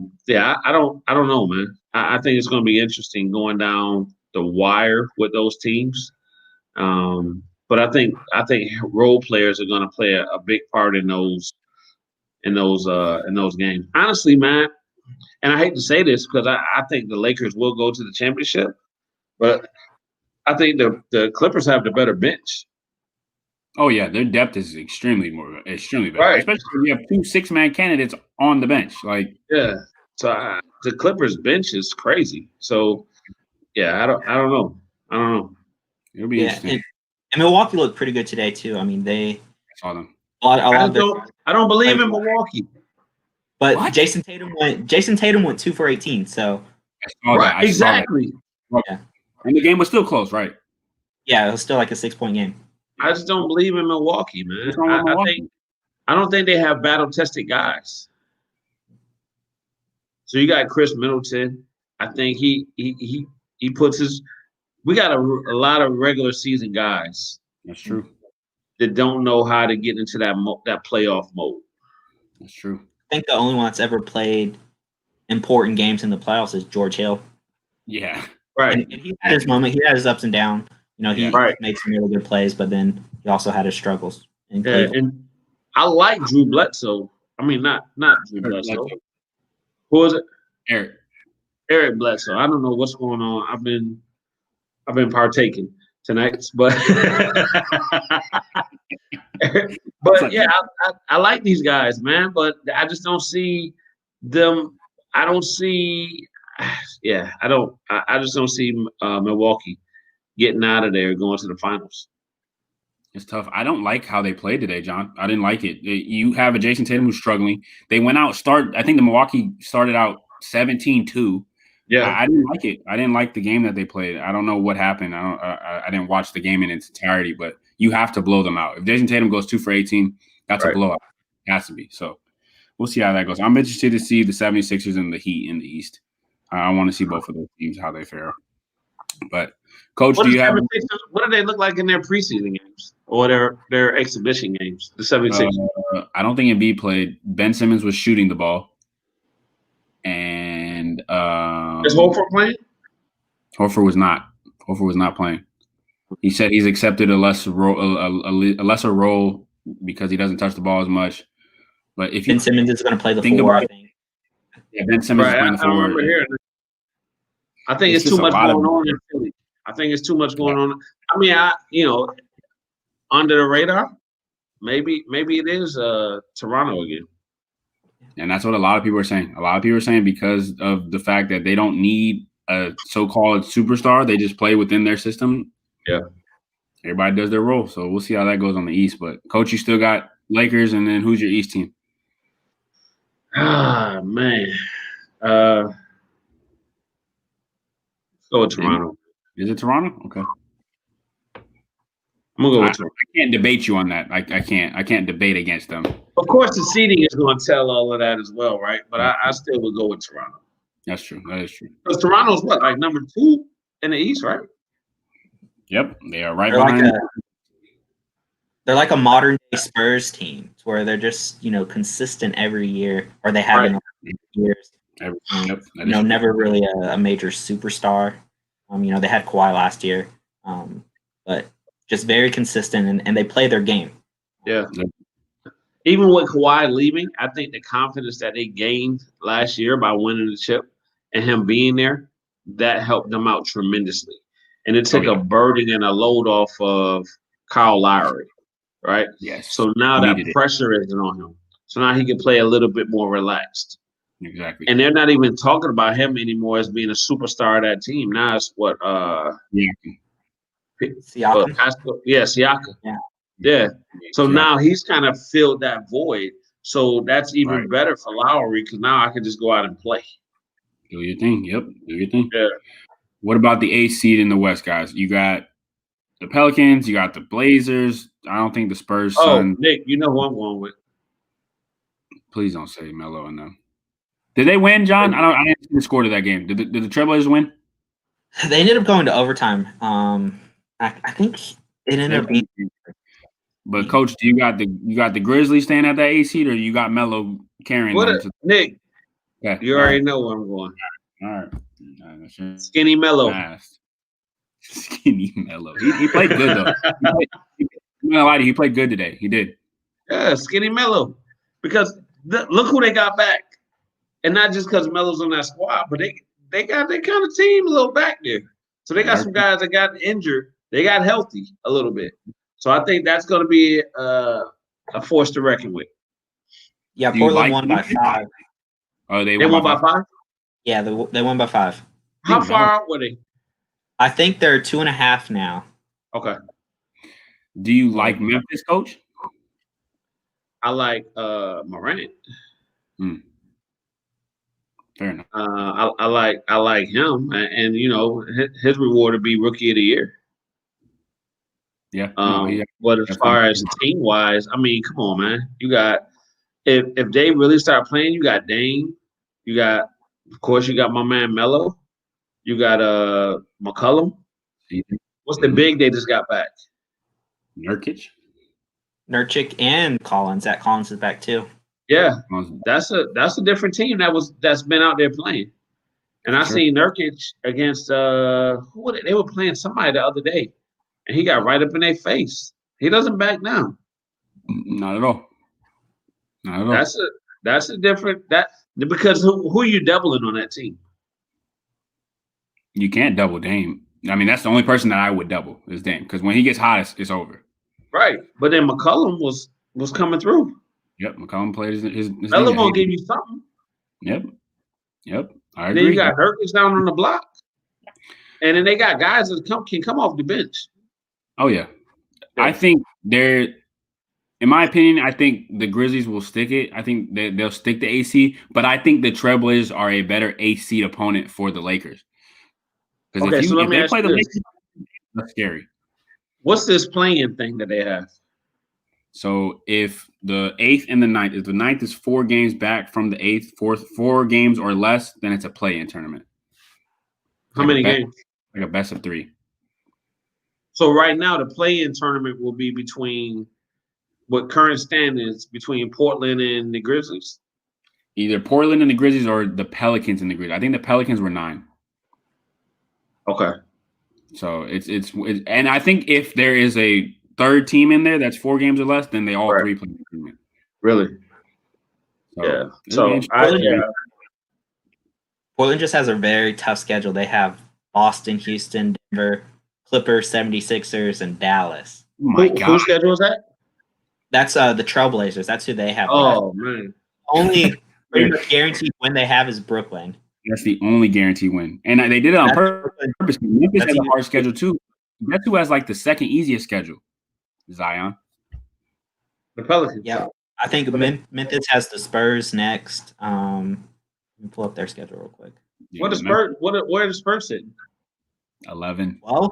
don't know, man. I think it's going to be interesting going down the wire with those teams. But I think role players are going to play a big part in those games. Honestly, man, and I hate to say this because I think the Lakers will go to the championship, but I think the Clippers have the better bench. Oh yeah, their depth is extremely better, right. Especially when you have 2 6-man candidates on the bench. So the Clippers bench is crazy. So yeah, I don't know. It'll be interesting. And Milwaukee looked pretty good today too. I mean, they saw them. I don't believe in Milwaukee. But what? Jason Tatum went 2 for 18. So exactly. Yeah. And the game was still close, right? Yeah, it was still like a 6-point game. I just don't believe in Milwaukee, man. I don't think they have battle-tested guys. So you got Chris Middleton. I think he puts his. We got a lot of regular season guys. That's true. That don't know how to get into that playoff mode. That's true. I think the only one that's ever played important games in the playoffs is George Hill. Yeah. Right. And he had his moment. He had his ups and downs. He made some really good plays, but then he also had his struggles. And I like Drew Bledsoe. I mean, not Drew Bledsoe. Who was it? Eric Bledsoe. I don't know what's going on. I've been partaking tonight, but yeah, I like these guys, man. But I just don't see them. I don't see. Yeah, I don't. I just don't see Milwaukee getting out of there, going to the finals. It's tough. I don't like how they played today, John. I didn't like it. You have a Jason Tatum who's struggling. They went out. I think the Milwaukee started out 17-2. Yeah, I didn't like it. I didn't like the game that they played. I don't know what happened. I didn't watch the game in its entirety, but you have to blow them out. If Jason Tatum goes 2 for 18, that's a blowout. It has to be. So we'll see how that goes. I'm interested to see the 76ers and the Heat in the East. I want to see both of those teams, how they fare. But, Coach, what do do they look like in their preseason games or their exhibition games, the 76ers? I don't think Embiid played. Ben Simmons was shooting the ball. And is Horford playing? Horford was not. Horford was not playing. He said he's accepted a lesser role because he doesn't touch the ball as much. But if Ben Simmons is going to play the 4, I think. Yeah, Ben Simmons is playing the 4. I remember hearing that. I think it's too much going on in Philly. I think it's too much going on. I mean, under the radar, maybe it is Toronto again. And that's what a lot of people are saying. A lot of people are saying because of the fact that they don't need a so-called superstar. They just play within their system. Yeah. Everybody does their role. So we'll see how that goes on the East. But, Coach, you still got Lakers, and then who's your East team? Ah, man. Go with Toronto. Is it Toronto? Okay. I'm gonna go with Toronto. I can't debate you on that. I can't debate against them. Of course, the seeding is going to tell all of that as well, right? But I still would go with Toronto. That's true. That is true. Because Toronto's like number 2 in the East, right? Yep, they are right behind. They're like a modern day Spurs team, where they're just consistent every year, or they have been over years. Yep, Never really a major superstar. They had Kawhi last year, but just very consistent, and they play their game. Yeah. Even with Kawhi leaving, I think the confidence that they gained last year by winning the chip and him being there, that helped them out tremendously. And it took a burden and a load off of Kyle Lowry, right? Yes. So now that pressure isn't on him. So now he can play a little bit more relaxed. Exactly. And they're not even talking about him anymore as being a superstar of that team. Now it's what Siakam. Siakam. Yeah. So now he's kind of filled that void. So that's even better for Lowry because now I can just go out and play. Do your thing. Yep. Do your thing. Yeah. What about the 8th seed in the West, guys? You got the Pelicans. You got the Blazers. I don't think the Spurs. Nick, you know who I'm going with. Please don't say Melo and them. Did they win, John? I didn't see the score to that game. Did the Trailblazers win? They ended up going to overtime. I think it ended up being. But Coach, you got the Grizzlies staying at that 8th seed, or you got Melo carrying them? Nick, you already know where I'm going. All right. Skinny Melo. Skinny Melo. He played good though. I'm not gonna lie to you, he played good today. He did. Yeah, Skinny Melo. Because look who they got back. And not just because Melo's on that squad, but they got their kind of team a little back there. So they got some guys that got injured. They got healthy a little bit. So I think that's going to be a force to reckon with. Yeah, Portland won by 5. Oh, they won by 5? Yeah, they won by 5. How far out were they? I think they're 2.5 now. Okay. Do you like Memphis, Coach? I like Morant. Fair enough. I like him, and his reward would be Rookie of the Year. Yeah. But as far as team wise, I mean, come on, man. You got if they really start playing, you got Dame, you got, of course, you got my man Melo, you got McCollum. What's the big they just got back? Nurkic and Collins. That Collins is back too. Yeah, that's a different team that's been out there playing. And I seen Nurkic against they were playing somebody the other day, and he got right up in their face. He doesn't back down. Not at all. Not at all. That's a different because who are you doubling on that team? You can't double Dame. I mean, that's the only person that I would double is Dame because when he gets hot, it's over. Right, but then McCollum was coming through. Yep, McCollum played his Melo gonna give you something. Yep. I agree. Then you got Nurkic down on the block, and then they got guys that can come off the bench. Oh yeah. I think in my opinion, I think the Grizzlies will stick it. I think they'll stick the AC, but I think the Trailblazers are a better 8th seed opponent for the Lakers. Because if they play the Lakers, that's scary. What's this playing thing that they have? So if the 8th and the 9th, if the 9th is 4 games back from the 8th, 4 games or less, then it's a play-in tournament. How many games? Like a best of 3. So right now, the play-in tournament will be between what current standings between Portland and the Grizzlies? Either Portland and the Grizzlies or the Pelicans and the Grizzlies. I think the Pelicans were 9. Okay. So it's and I think if there is a third team in there that's 4 games or less, then they all 3 play the tournament. Really? So, Portland just has a very tough schedule. They have Boston, Houston, Denver, Clippers, 76ers, and Dallas. Oh my God. Whose schedule is that? That's the Trailblazers. That's who they have. Oh, man. Only pretty much guaranteed win they have is Brooklyn. That's the only guaranteed win. And they did it on purpose. Memphis has a hard schedule, too. That's who has, like, the second easiest schedule. Zion. The Pelicans. Yeah. I think Memphis has the Spurs next. Let me pull up their schedule real quick. Yeah, where are the Spurs sitting? 11. Well,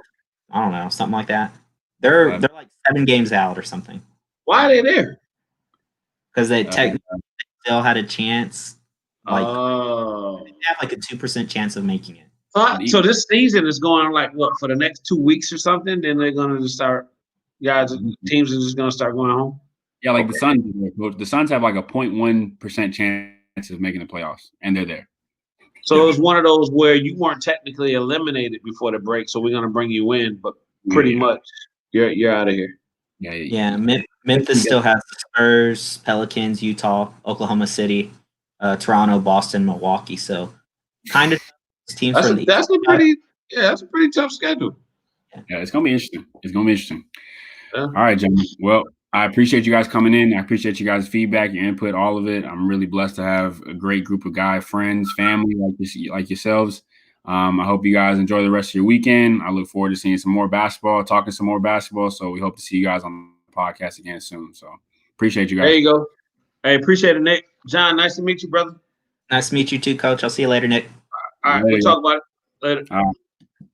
I don't know, something like that. They're like 7 games out or something. Why are they there? Because they technically still had a chance. They have like a 2% chance of making it. So this season is going like what for the next 2 weeks or something? Then they're going to start. Guys, teams are just gonna start going home. Yeah, like the Suns. The Suns have like a 0.1% chance of making the playoffs, and they're there. So it was one of those where you weren't technically eliminated before the break, so we're gonna bring you in, but pretty much you're out of here. Yeah. Memphis still has the Spurs, Pelicans, Utah, Oklahoma City, Toronto, Boston, Milwaukee. So kind of teams That's from a, the that's a pretty that's a pretty tough schedule. Yeah, it's gonna be interesting. It's gonna be interesting. Yeah. All right, gentlemen. Well, I appreciate you guys coming in. I appreciate you guys' feedback, your input, all of it. I'm really blessed to have a great group of guy friends, family like yourselves. I hope you guys enjoy the rest of your weekend. I look forward to seeing some more basketball, talking some more basketball. So we hope to see you guys on the podcast again soon. So appreciate you guys. There you go. Hey, appreciate it, Nick. John, nice to meet you, brother. Nice to meet you too, Coach. I'll see you later, Nick. All right, we'll talk about it later. All right.